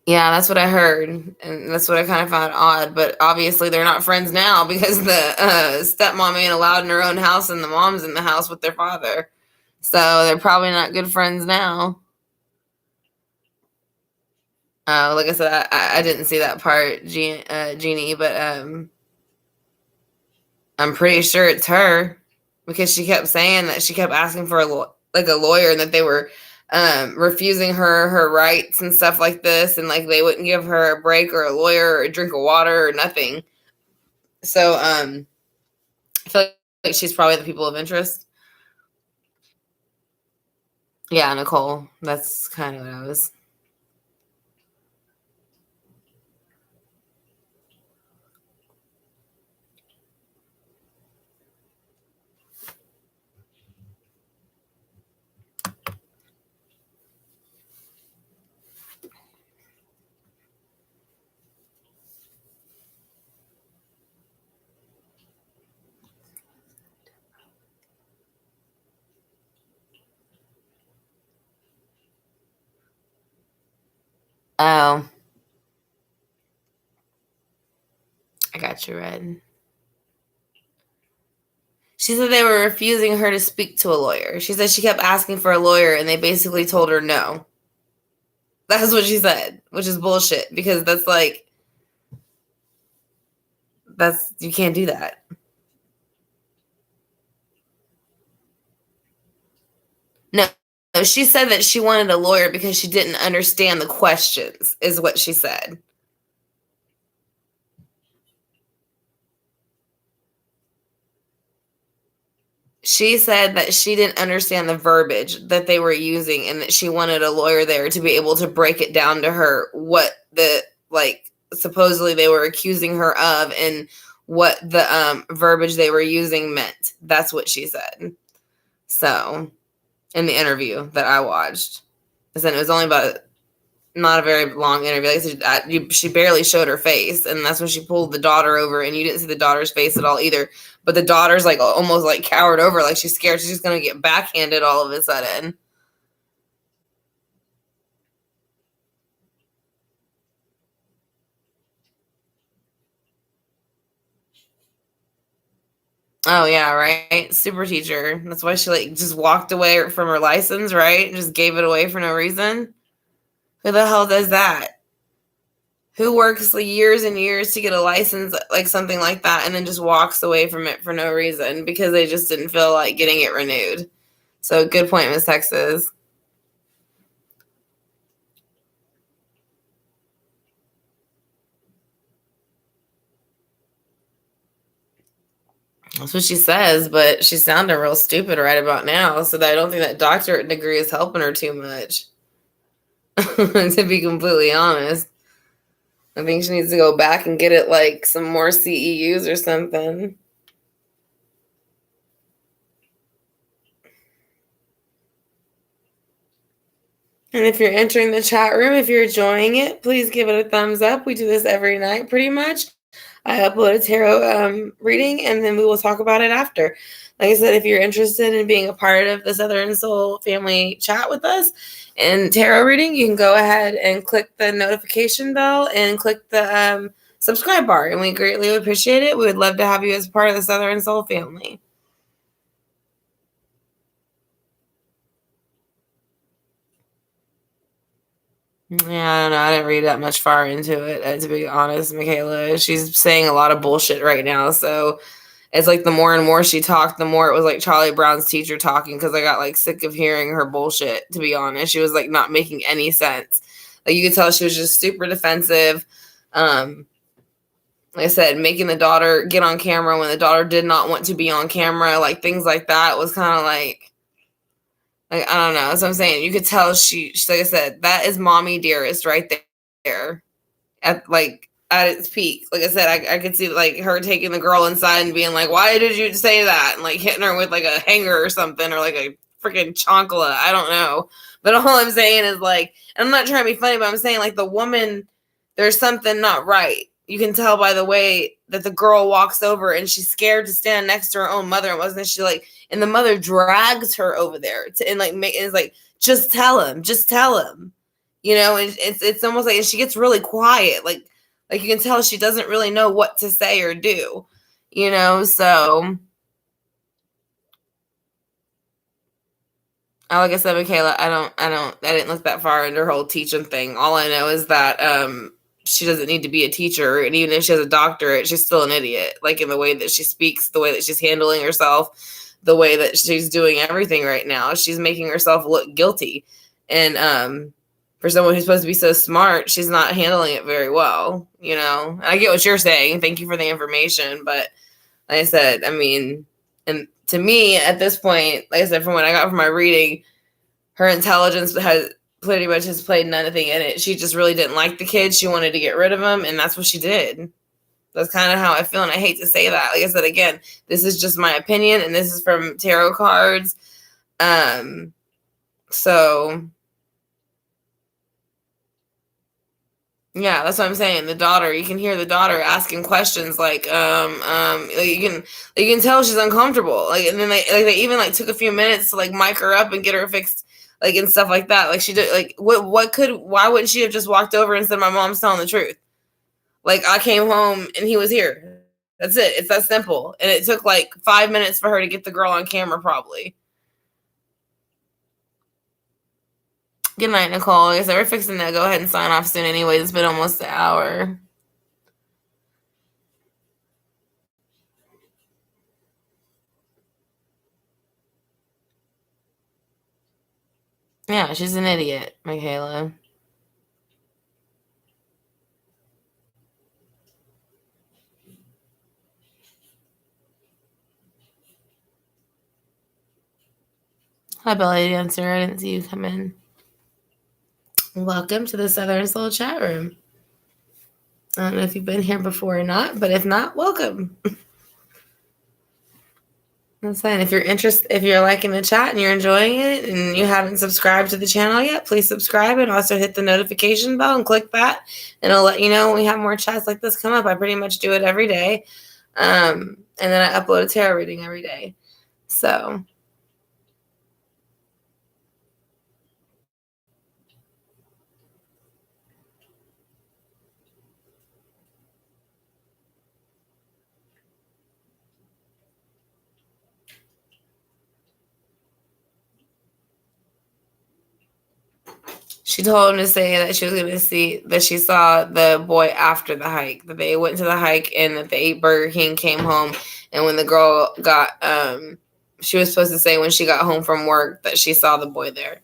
Yeah, that's what I heard, and that's what I kind of found odd. But obviously, they're not friends now, because the stepmom ain't allowed in her own house, and the mom's in the house with their father. So they're probably not good friends now. Like I said, I didn't see that part, Jeannie, but I'm pretty sure it's her, because she kept saying that she kept asking for a lawyer, and that they were refusing her rights and stuff like this, and like they wouldn't give her a break or a lawyer or a drink of water or nothing. So I feel like she's probably the people of interest. Yeah, Nicole. That's kind of what I was. Oh, I got you, Red. She said they were refusing her to speak to a lawyer. She said she kept asking for a lawyer and they basically told her no. That's what she said, which is bullshit because you can't do that. No, she said that she wanted a lawyer because she didn't understand the questions, is what she said. She said that she didn't understand the verbiage that they were using and that she wanted a lawyer there to be able to break it down to her what the supposedly they were accusing her of and what the verbiage they were using meant. That's what she said. So, in the interview that I watched, I said it was only about not a very long interview. Like I said, she barely showed her face, and that's when she pulled the daughter over, and you didn't see the daughter's face at all either. But the daughter's like almost like cowered over, like she's scared she's just gonna get backhanded all of a sudden. Oh yeah, right. Super teacher. That's why she just walked away from her license, right? Just gave it away for no reason. Who the hell does that? Who works years and years to get a license like something like that and then just walks away from it for no reason because they just didn't feel like getting it renewed? So good point, Miss Texas. That's what she says, but she's sounding real stupid right about now. So I don't think that doctorate degree is helping her too much. To be completely honest, I think she needs to go back and get it like some more CEUs or something. And if you're entering the chat room, if you're enjoying it, please give it a thumbs up. We do this every night pretty much. I upload a tarot reading and then we will talk about it after. Like I said, if you're interested in being a part of the Southern Soul family chat with us and tarot reading, you can go ahead and click the notification bell and click the subscribe bar. And we greatly appreciate it. We would love to have you as part of the Southern Soul family. Yeah, I don't know. I didn't read that much far into it, to be honest, Michaela. She's saying a lot of bullshit right now. So it's like the more and more she talked, the more it was like Charlie Brown's teacher talking because I got like sick of hearing her bullshit, to be honest. She was like not making any sense. Like you could tell she was just super defensive. Like I said, making the daughter get on camera when the daughter did not want to be on camera, like things like that was kind of like I don't know. That's what I'm saying. You could tell she like I said, that is mommy dearest right there at its peak. Like I said, I could see like her taking the girl inside and being like, "Why did you say that?" and like hitting her with like a hanger or something or like a freaking chancla. I don't know. But all I'm saying is like, and I'm not trying to be funny, but I'm saying like the woman, there's something not right. You can tell by the way that the girl walks over and she's scared to stand next to her own mother. And wasn't she like, and the mother drags her over there to, and like, it's like, just tell him, you know, and it's almost like, and she gets really quiet. Like you can tell she doesn't really know what to say or do, you know, so. Like I said, Michaela, I didn't look that far into her whole teaching thing. All I know is that she doesn't need to be a teacher, and even if she has a doctorate, she's still an idiot. Like in the way that she speaks, the way that she's handling herself, the way that she's doing everything right now, she's making herself look guilty. And for someone who's supposed to be so smart, she's not handling it very well. You know, and I get what you're saying. Thank you for the information, but like I said, I mean, and to me, at this point, like I said, from what I got from my reading, her intelligence has pretty much played nothing in it. She just really didn't like the kids. She wanted to get rid of them, and that's what she did. That's kind of how I feel, and I hate to say that. Like I said, again, this is just my opinion, and this is from tarot cards. So yeah, that's what I'm saying. The daughter, you can hear the daughter asking questions like, you can tell she's uncomfortable. Like, and then they even like took a few minutes to like mic her up and get her fixed, like and stuff like that. Like she did, like why wouldn't she have just walked over and said, "My mom's telling the truth"? Like I came home and he was here. That's it. It's that simple. And it took like 5 minutes for her to get the girl on camera, probably. Good night, Nicole. I guess we're fixing to go ahead and sign off soon anyway. It's been almost an hour. Yeah, she's an idiot, Michaela. Hi, Belly Dancer. I didn't see you come in. Welcome to the Southern Soul chat room. I don't know if you've been here before or not, but if not, welcome. That's fine. If you're liking the chat and you're enjoying it and you haven't subscribed to the channel yet, please subscribe and also hit the notification bell and click that. And it'll let you know when we have more chats like this come up. I pretty much do it every day. And then I upload a tarot reading every day. So she told him to say that she was going to see that she saw the boy after the hike, that they went to the hike and that they ate Burger King, came home. And when the girl got, she was supposed to say when she got home from work that she saw the boy there.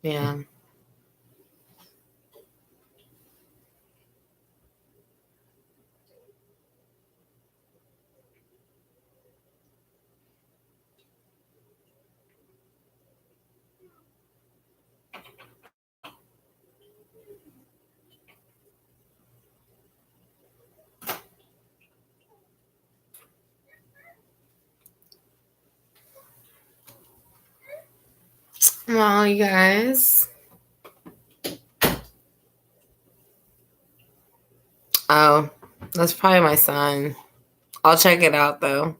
Yeah. Well, you guys. Oh, that's probably my son. I'll check it out though.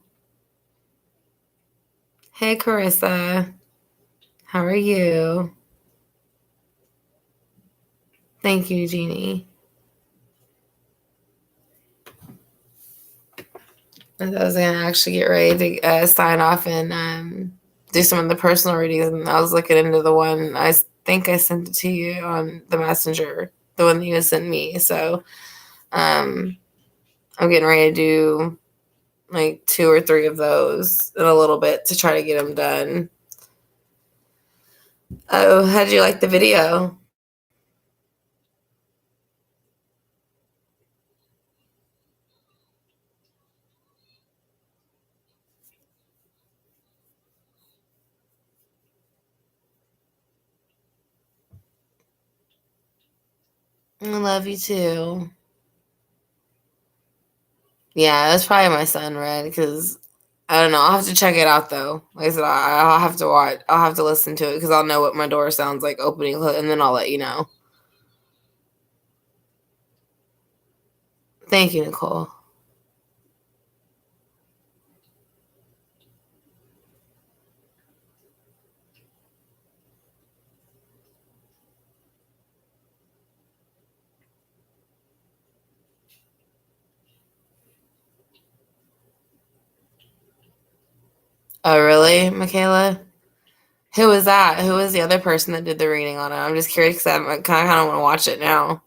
Hey, Carissa. How are you? Thank you, Jeannie. I was going to actually get ready to sign off and do some of the personal readings. And I was looking into the one, I think I sent it to you on the messenger, the one that you sent me. So I'm getting ready to do like 2 or 3 of those in a little bit to try to get them done. Oh, how'd you like the video? I love you too. Yeah, that's probably my son, Red, because I don't know. I'll have to check it out though. Like I said, I'll have to watch. I'll have to listen to it because I'll know what my door sounds like opening, and then I'll let you know. Thank you, Nicole. Oh, really, Michaela? Who was that? Who was the other person that did the reading on it? I'm just curious because I kind of want to watch it now.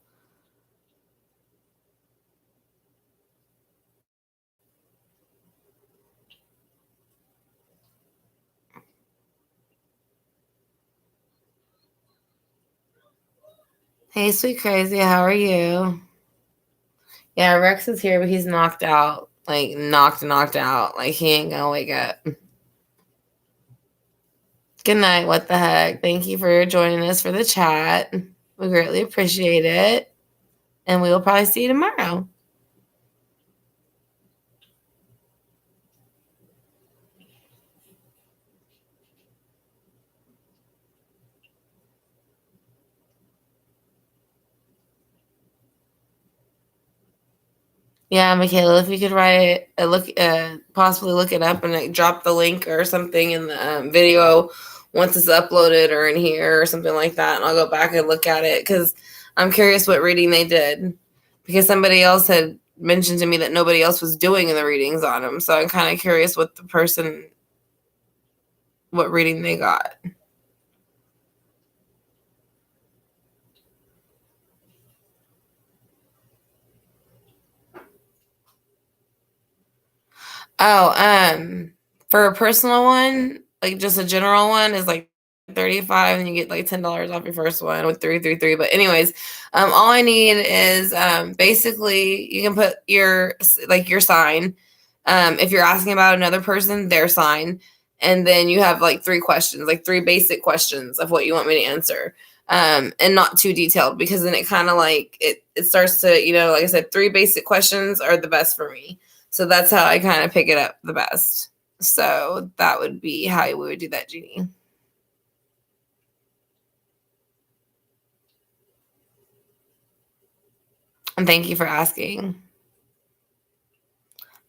Hey, sweet crazy, how are you? Yeah, Rex is here, but he's knocked out. Like knocked out. Like he ain't gonna wake up. Good night. What the heck? Thank you for joining us for the chat. We greatly appreciate it. And we will probably see you tomorrow. Yeah, Michaela, if you could write possibly look it up and like, drop the link or something in the video once it's uploaded or in here or something like that, and I'll go back and look at it because I'm curious what reading they did, because somebody else had mentioned to me that nobody else was doing the readings on them, so I'm kind of curious what reading they got. Oh, for a personal one, like just a general one is like 35 and you get like $10 off your first one with 333. But anyways, all I need is basically you can put your sign. If you're asking about another person, their sign, and then you have like three questions, like three basic questions of what you want me to answer. And not too detailed, because then it kind of like it starts to, like I said, three basic questions are the best for me. So that's how I kind of pick it up the best. So that would be how we would do that, Jeannie. And thank you for asking.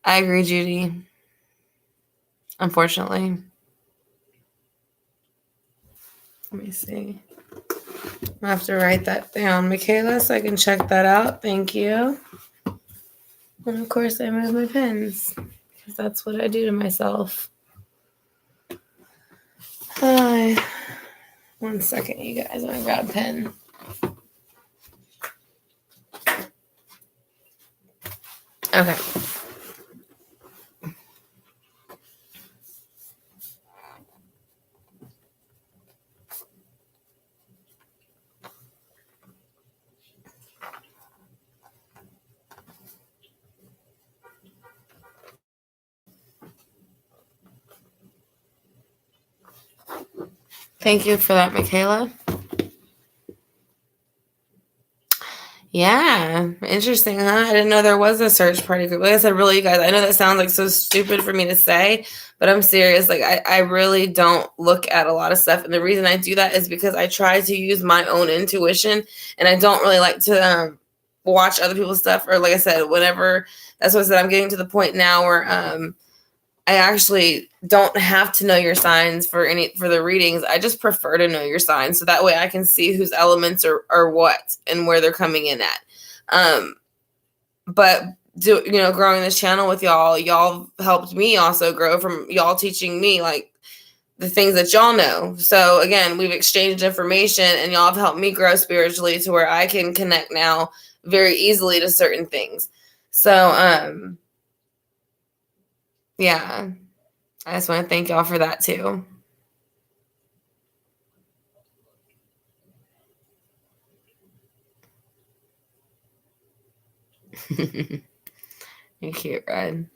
I agree, Judy. Unfortunately. Let me see. I have to write that down, Michaela, so I can check that out. Thank you. And of course, I move my pens because that's what I do to myself. Hi. 1 second, you guys. I'm going to grab a pen. Okay. Thank you for that, Michaela. Yeah, interesting, huh? I didn't know there was a search party group. Like I said, really, you guys, I know that sounds like so stupid for me to say, but I'm serious. Like, I really don't look at a lot of stuff. And the reason I do that is because I try to use my own intuition, and I don't really like to watch other people's stuff. Or, like I said, whenever, that's what I said, I'm getting to the point now where I actually don't have to know your signs for the readings. I just prefer to know your signs, so that way I can see whose elements are what and where they're coming in at. But growing this channel with y'all helped me also grow from y'all teaching me like the things that y'all know. So again, we've exchanged information, and y'all have helped me grow spiritually to where I can connect now very easily to certain things. So yeah. I just want to thank y'all for that too. You're cute, Red.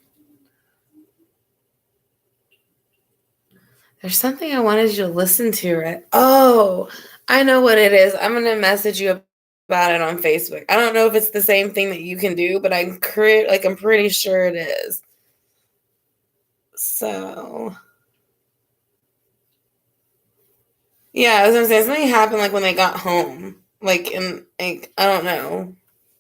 There's something I wanted you to listen to, Red. Oh, I know what it is. I'm gonna message you about it on Facebook. I don't know if it's the same thing that you can do, but I'm pretty sure it is. So yeah, I was gonna say something happened like when they got home. Like I don't know.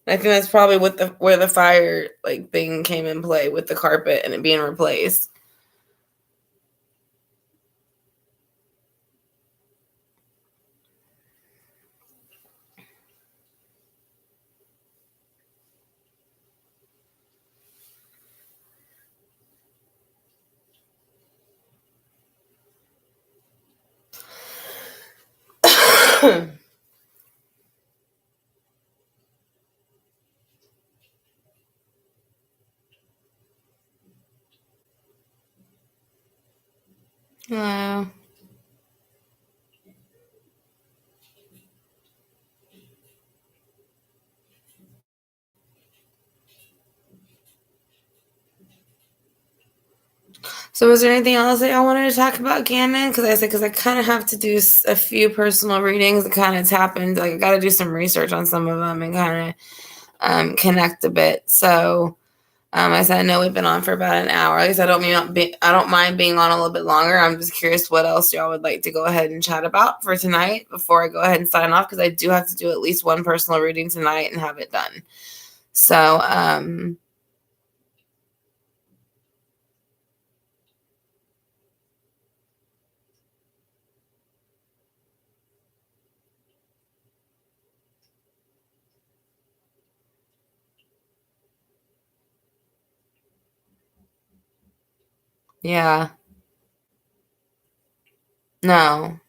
I think that's probably where the fire like thing came in play with the carpet and it being replaced. Hello. So was there anything else that I wanted to talk about, Gannon? Because I kind of have to do a few personal readings that kind of happened. Like I got to do some research on some of them and kind of connect a bit. So I said I know we've been on for about an hour. Like I said, I don't mind being on a little bit longer. I'm just curious what else y'all would like to go ahead and chat about for tonight before I go ahead and sign off, because I do have to do at least one personal reading tonight and have it done. So Yeah. No.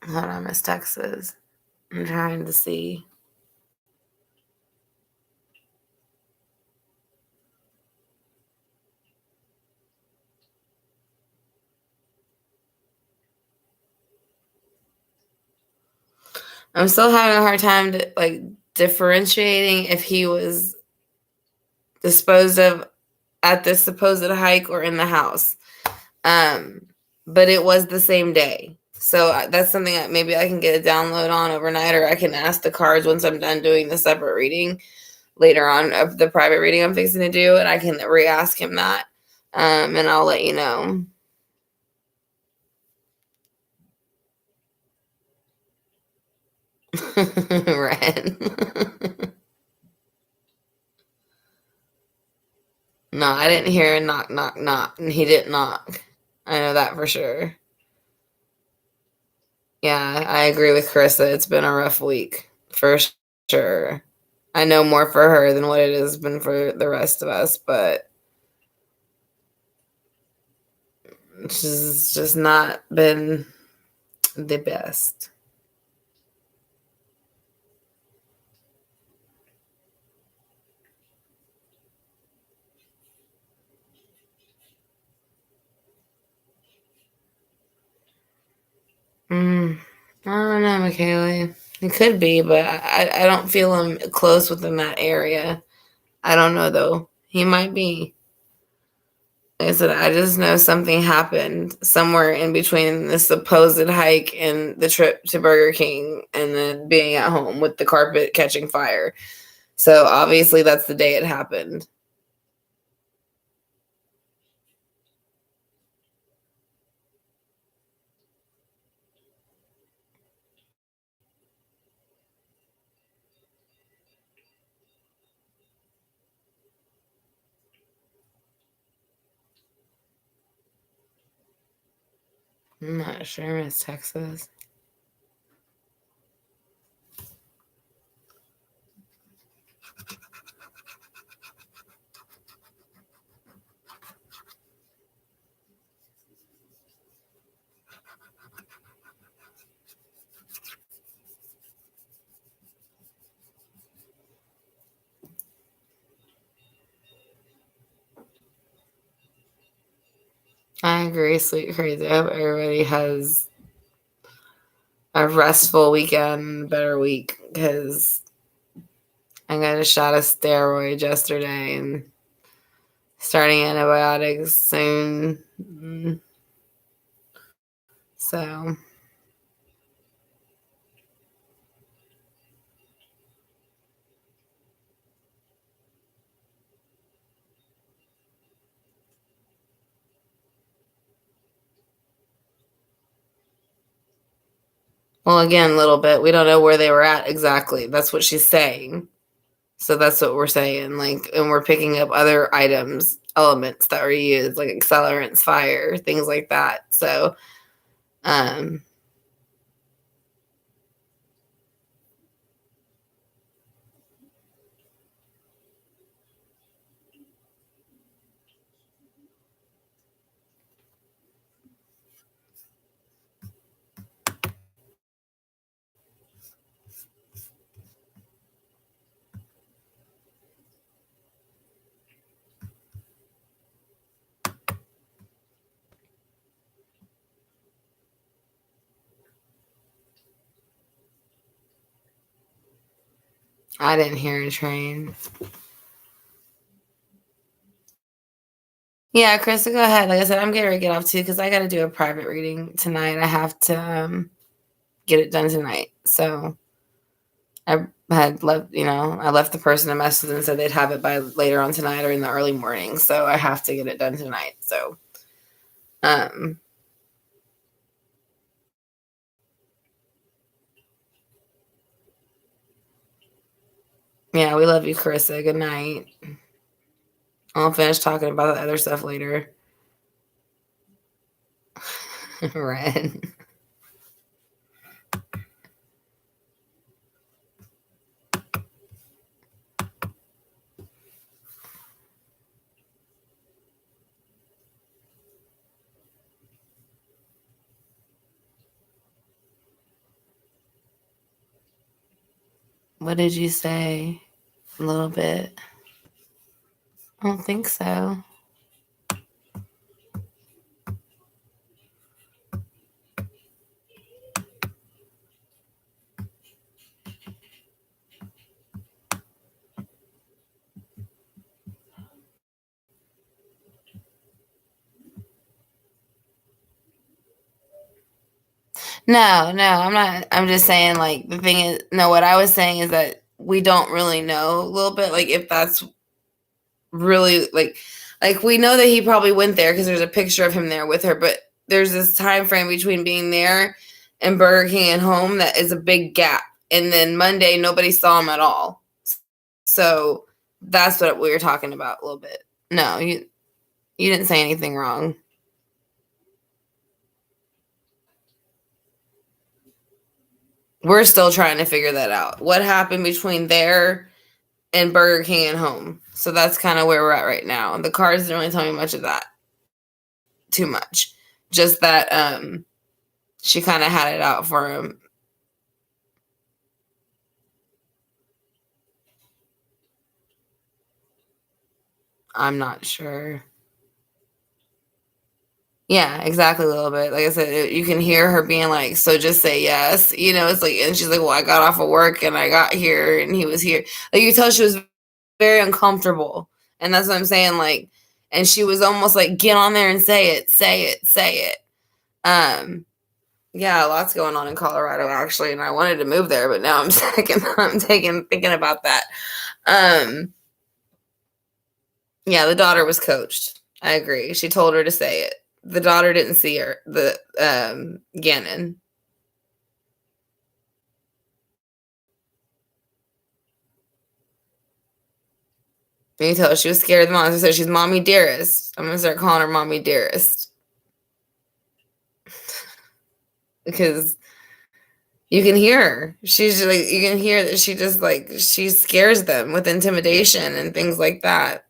Hold on, Miss Texas. I'm trying to see. I'm still having a hard time differentiating if he was disposed of at this supposed hike or in the house. Um, but it was the same day. So that's something that maybe I can get a download on overnight, or I can ask the cards once I'm done doing the separate reading later on of the private reading I'm fixing to do, and I can re-ask him that. And I'll let you know. Right. No, I didn't hear a knock, knock, knock, and he didn't knock. I know that for sure. Yeah, I agree with Carissa. It's been a rough week for sure. I know more for her than what it has been for the rest of us, but it's just not been the best. Mm, I don't know, Michaela. It could be, but I don't feel him close within that area. I don't know though. He might be. Like I said, I just know something happened somewhere in between the supposed hike and the trip to Burger King and then being at home with the carpet catching fire. So obviously that's the day it happened. I'm not sure, Miss Texas. I agree, sweet crazy. I hope everybody has a restful weekend, better week, because I got a shot of steroids yesterday and starting antibiotics soon. So, well, again, a little bit. We don't know where they were at exactly. That's what she's saying. So that's what we're saying. Like, and we're picking up other items, elements that were used, like accelerants, fire, things like that. So, um, I didn't hear a train. Yeah, Krista, go ahead. Like I said, I'm getting ready to get off too because I got to do a private reading tonight. I have to get it done tonight. So I had left, I left the person a message and said they'd have it by later on tonight or in the early morning. So I have to get it done tonight. So, um, yeah, we love you, Carissa. Good night. I'll finish talking about the other stuff later. Right. What did you say? A little bit. I don't think so. No, I'm not. I'm just saying, like, the thing is, no, what I was saying is that we don't really know a little bit, like, if that's really, like we know that he probably went there because there's a picture of him there with her, but there's this time frame between being there and Burger King and home that is a big gap. And then Monday, nobody saw him at all. So that's what we were talking about a little bit. No, you didn't say anything wrong. We're still trying to figure that out. What happened between there and Burger King and home? So that's kind of where we're at right now. The cards didn't really tell me much of that. Too much. Just that she kind of had it out for him. I'm not sure. Yeah, exactly, a little bit. Like I said, you can hear her being like, "So just say yes." It's like, and she's like, "Well, I got off of work and I got here and he was here." Like, you tell she was very uncomfortable, and that's what I'm saying. Like, and she was almost like, "Get on there and say it, say it, say it." Yeah, lots going on in Colorado actually, and I wanted to move there, but now I'm thinking about that. Yeah, the daughter was coached. I agree. She told her to say it. The daughter didn't see her. The Gannon. You tell her she was scared of the monster, so she's mommy dearest. I'm gonna start calling her mommy dearest because you can hear her. She's like, you can hear that she just like she scares them with intimidation and things like that.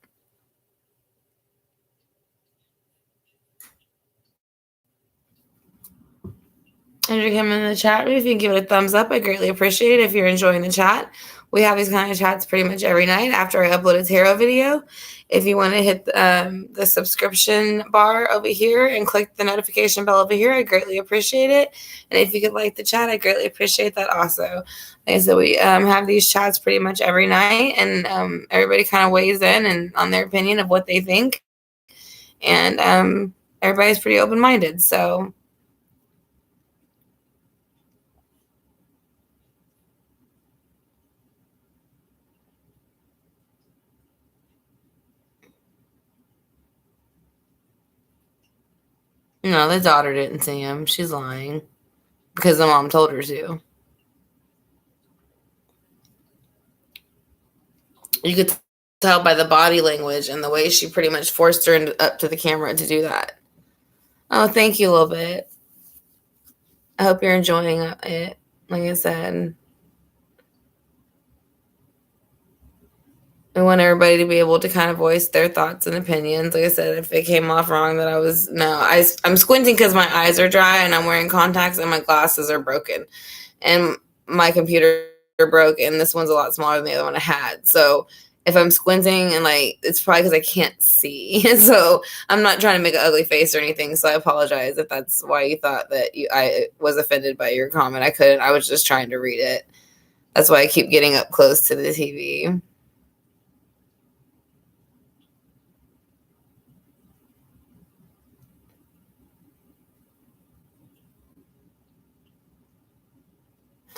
And you come in the chat room, if you can give it a thumbs up, I greatly appreciate it. If you're enjoying the chat, we have these kind of chats pretty much every night after I upload a tarot video. If you want to hit the subscription bar over here and click the notification bell over here, I greatly appreciate it. And if you could like the chat, I greatly appreciate that also. Like I said, we have these chats pretty much every night, and everybody kind of weighs in and on their opinion of what they think. And everybody's pretty open-minded, so... No, the daughter didn't see him. She's lying because the mom told her to. You could tell by the body language and the way she pretty much forced her up to the camera to do that. Oh, thank you a little bit. I hope you're enjoying it. Like I said, I want everybody to be able to kind of voice their thoughts and opinions. Like I said, if it came off wrong, that I'm squinting because my eyes are dry and I'm wearing contacts and my glasses are broken. And my computer broke, and this one's a lot smaller than the other one I had. So if I'm squinting and like, it's probably because I can't see. So I'm not trying to make an ugly face or anything. So I apologize if that's why you thought that I was offended by your comment. I couldn't. I was just trying to read it. That's why I keep getting up close to the TV.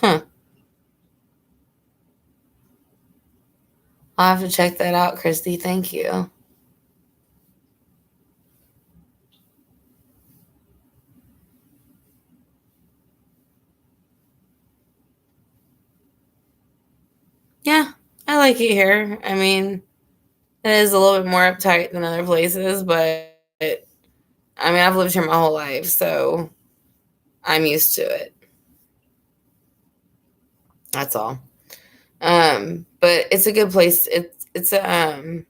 Huh. I'll have to check that out, Christy. Thank you. Yeah, I like it here. I mean, it is a little bit more uptight than other places, but I mean, I've lived here my whole life, so I'm used to it. That's all. But it's a good place. It's a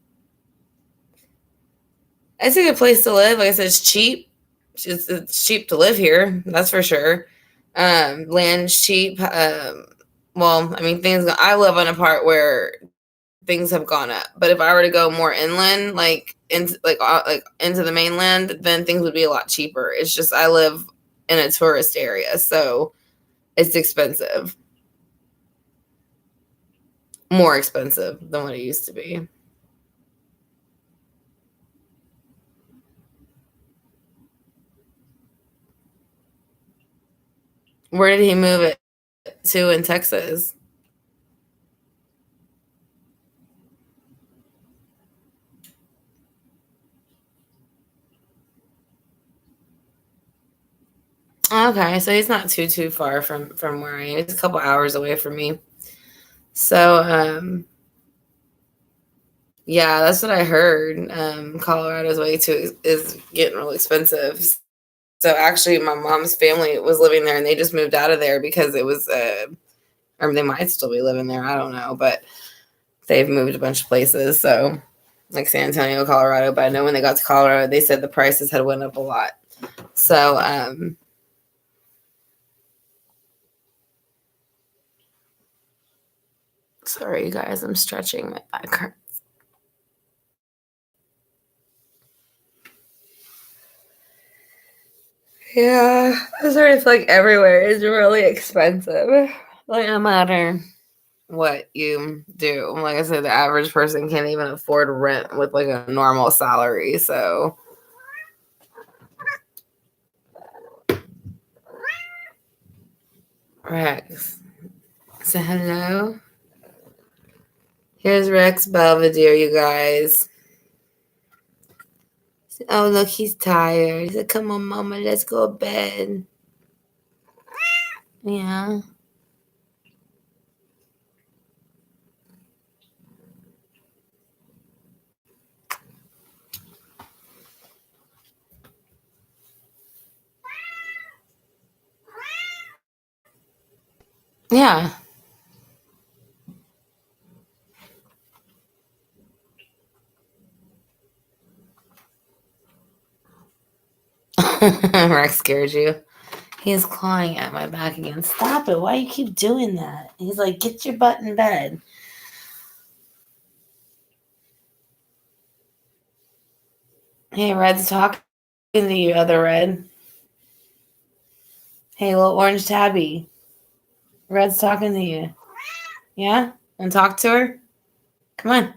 good place to live. Like I said, it's cheap. It's cheap to live here. That's for sure. Land's cheap. well, I mean, I live on a part where things have gone up. But if I were to go more inland, like into into the mainland, then things would be a lot cheaper. It's just I live in a tourist area, so it's expensive. More expensive than what it used to be. Where did he move it to in Texas? Okay, so he's not too far from where I am. He's a couple hours away from me. So yeah, that's what I heard. Colorado's way too is getting real expensive. So actually, my mom's family was living there, and they just moved out of there because it was, or they might still be living there. I don't know, but they've moved a bunch of places. So, like San Antonio, Colorado. But I know when they got to Colorado, they said the prices had went up a lot. So, sorry, you guys, I'm stretching my back hurts. Yeah, I sort of feel like everywhere is really expensive. Like no matter what you do. Like I said, the average person can't even afford rent with like a normal salary. So Rex. Say hello. Here's Rex Belvedere, you guys. Oh look, he's tired. He said, come on, mama, let's go to bed. Yeah. Yeah. Rex scared you. He's clawing at my back again. Stop it. Why you keep doing that? He's like, get your butt in bed. Hey, Red's talking to you, other Red. Hey, little orange tabby. Red's talking to you. Yeah? And talk to her? Come on.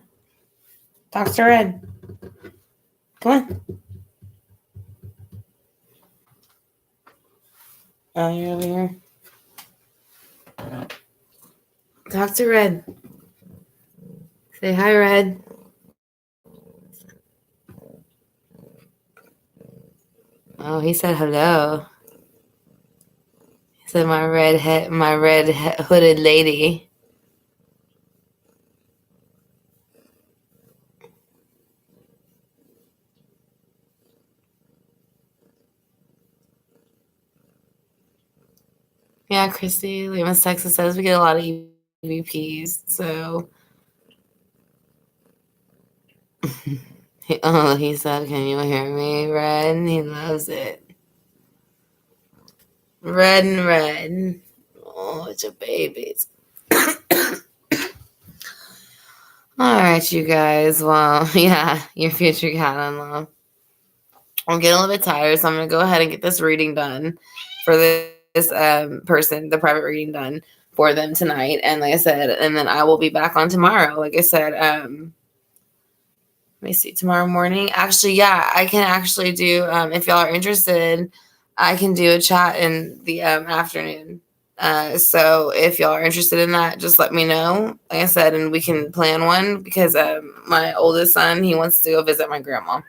Talk to Red. Come on. Oh, you're over here. Talk to Red. Say hi, Red. Oh, he said hello. He said my red hooded lady. Yeah, Christy, Lemus, Texas says we get a lot of EVPs, so. He said, can you hear me, Red? He loves it. Red and Red. Oh, it's your babies. All right, you guys. Well, yeah, your future cat-in-law. I'm getting a little bit tired, so I'm going to go ahead and get this reading done for this person, the private reading done for them tonight. And like I said, and then I will be back on tomorrow. Like I said, let me see, tomorrow morning. Actually, yeah, I can actually do, if y'all are interested, I can do a chat in the afternoon. So if y'all are interested in that, just let me know. Like I said, and we can plan one because my oldest son, he wants to go visit my grandma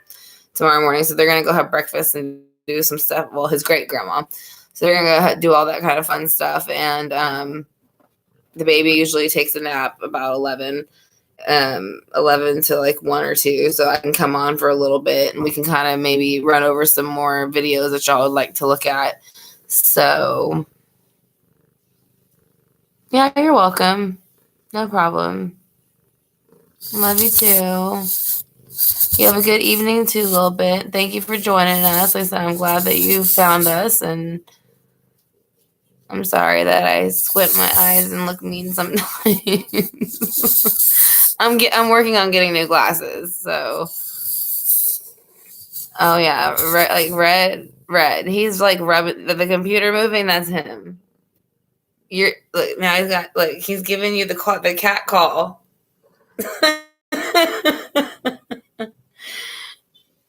tomorrow morning. So they're going to go have breakfast and do some stuff. Well, his great grandma. So they're going to go do all that kind of fun stuff. And the baby usually takes a nap about 11 to like 1 or 2. So I can come on for a little bit and we can kind of maybe run over some more videos that y'all would like to look at. So yeah, you're welcome. No problem. Love you too. You have a good evening too, a little bit. Thank you for joining us. Like I said, I'm glad that you found us, and I'm sorry that I squint my eyes and look mean sometimes. I'm working on getting new glasses, so. Oh yeah, red. He's like rubbing the computer moving. That's him. You're look now. He's giving you the cat call.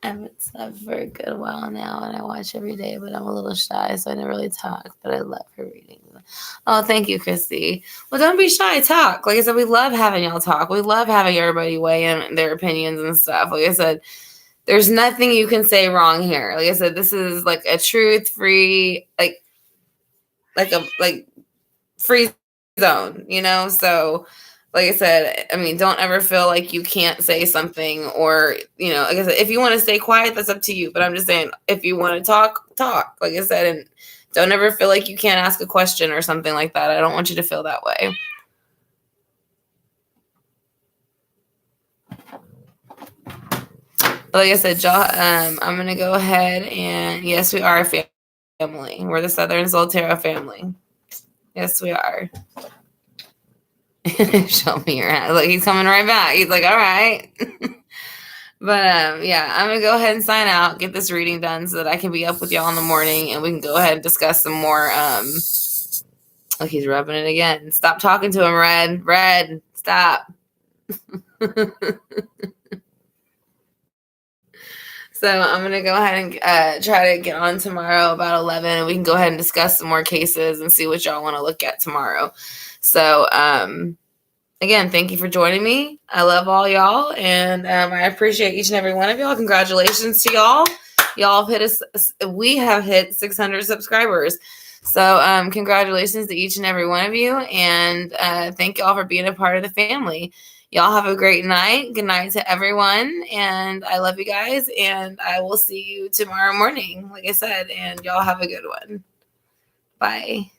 I haven't slept for a good while now, and I watch every day, but I'm a little shy, so I never really talk, but I love her reading. Oh, thank you, Christy. Well, don't be shy. Talk. Like I said, we love having y'all talk. We love having everybody weigh in their opinions and stuff. Like I said, there's nothing you can say wrong here. Like I said, this is like a truth-free, like free zone, So like I said, I mean, don't ever feel like you can't say something or, like I said, if you want to stay quiet, that's up to you. But I'm just saying, if you want to talk, like I said, and don't ever feel like you can't ask a question or something like that. I don't want you to feel that way. But like I said, y'all, I'm going to go ahead and yes, we are a family. We're the Southern Soltero family. Yes, we are. Show me your hand. Look, he's coming right back. He's like, all right. But yeah, I'm gonna go ahead and sign out, get this reading done so that I can be up with y'all in the morning and we can go ahead and discuss some more. Oh, he's rubbing it again. Stop talking to him, Red. Stop. So I'm going to go ahead and try to get on tomorrow about 11, and we can go ahead and discuss some more cases and see what y'all want to look at tomorrow. So, again, thank you for joining me. I love all y'all, and I appreciate each and every one of y'all. Congratulations to y'all. Y'all have we have hit 600 subscribers. So congratulations to each and every one of you, and thank y'all for being a part of the family. Y'all have a great night. Good night to everyone. And I love you guys. And I will see you tomorrow morning, like I said. And y'all have a good one. Bye.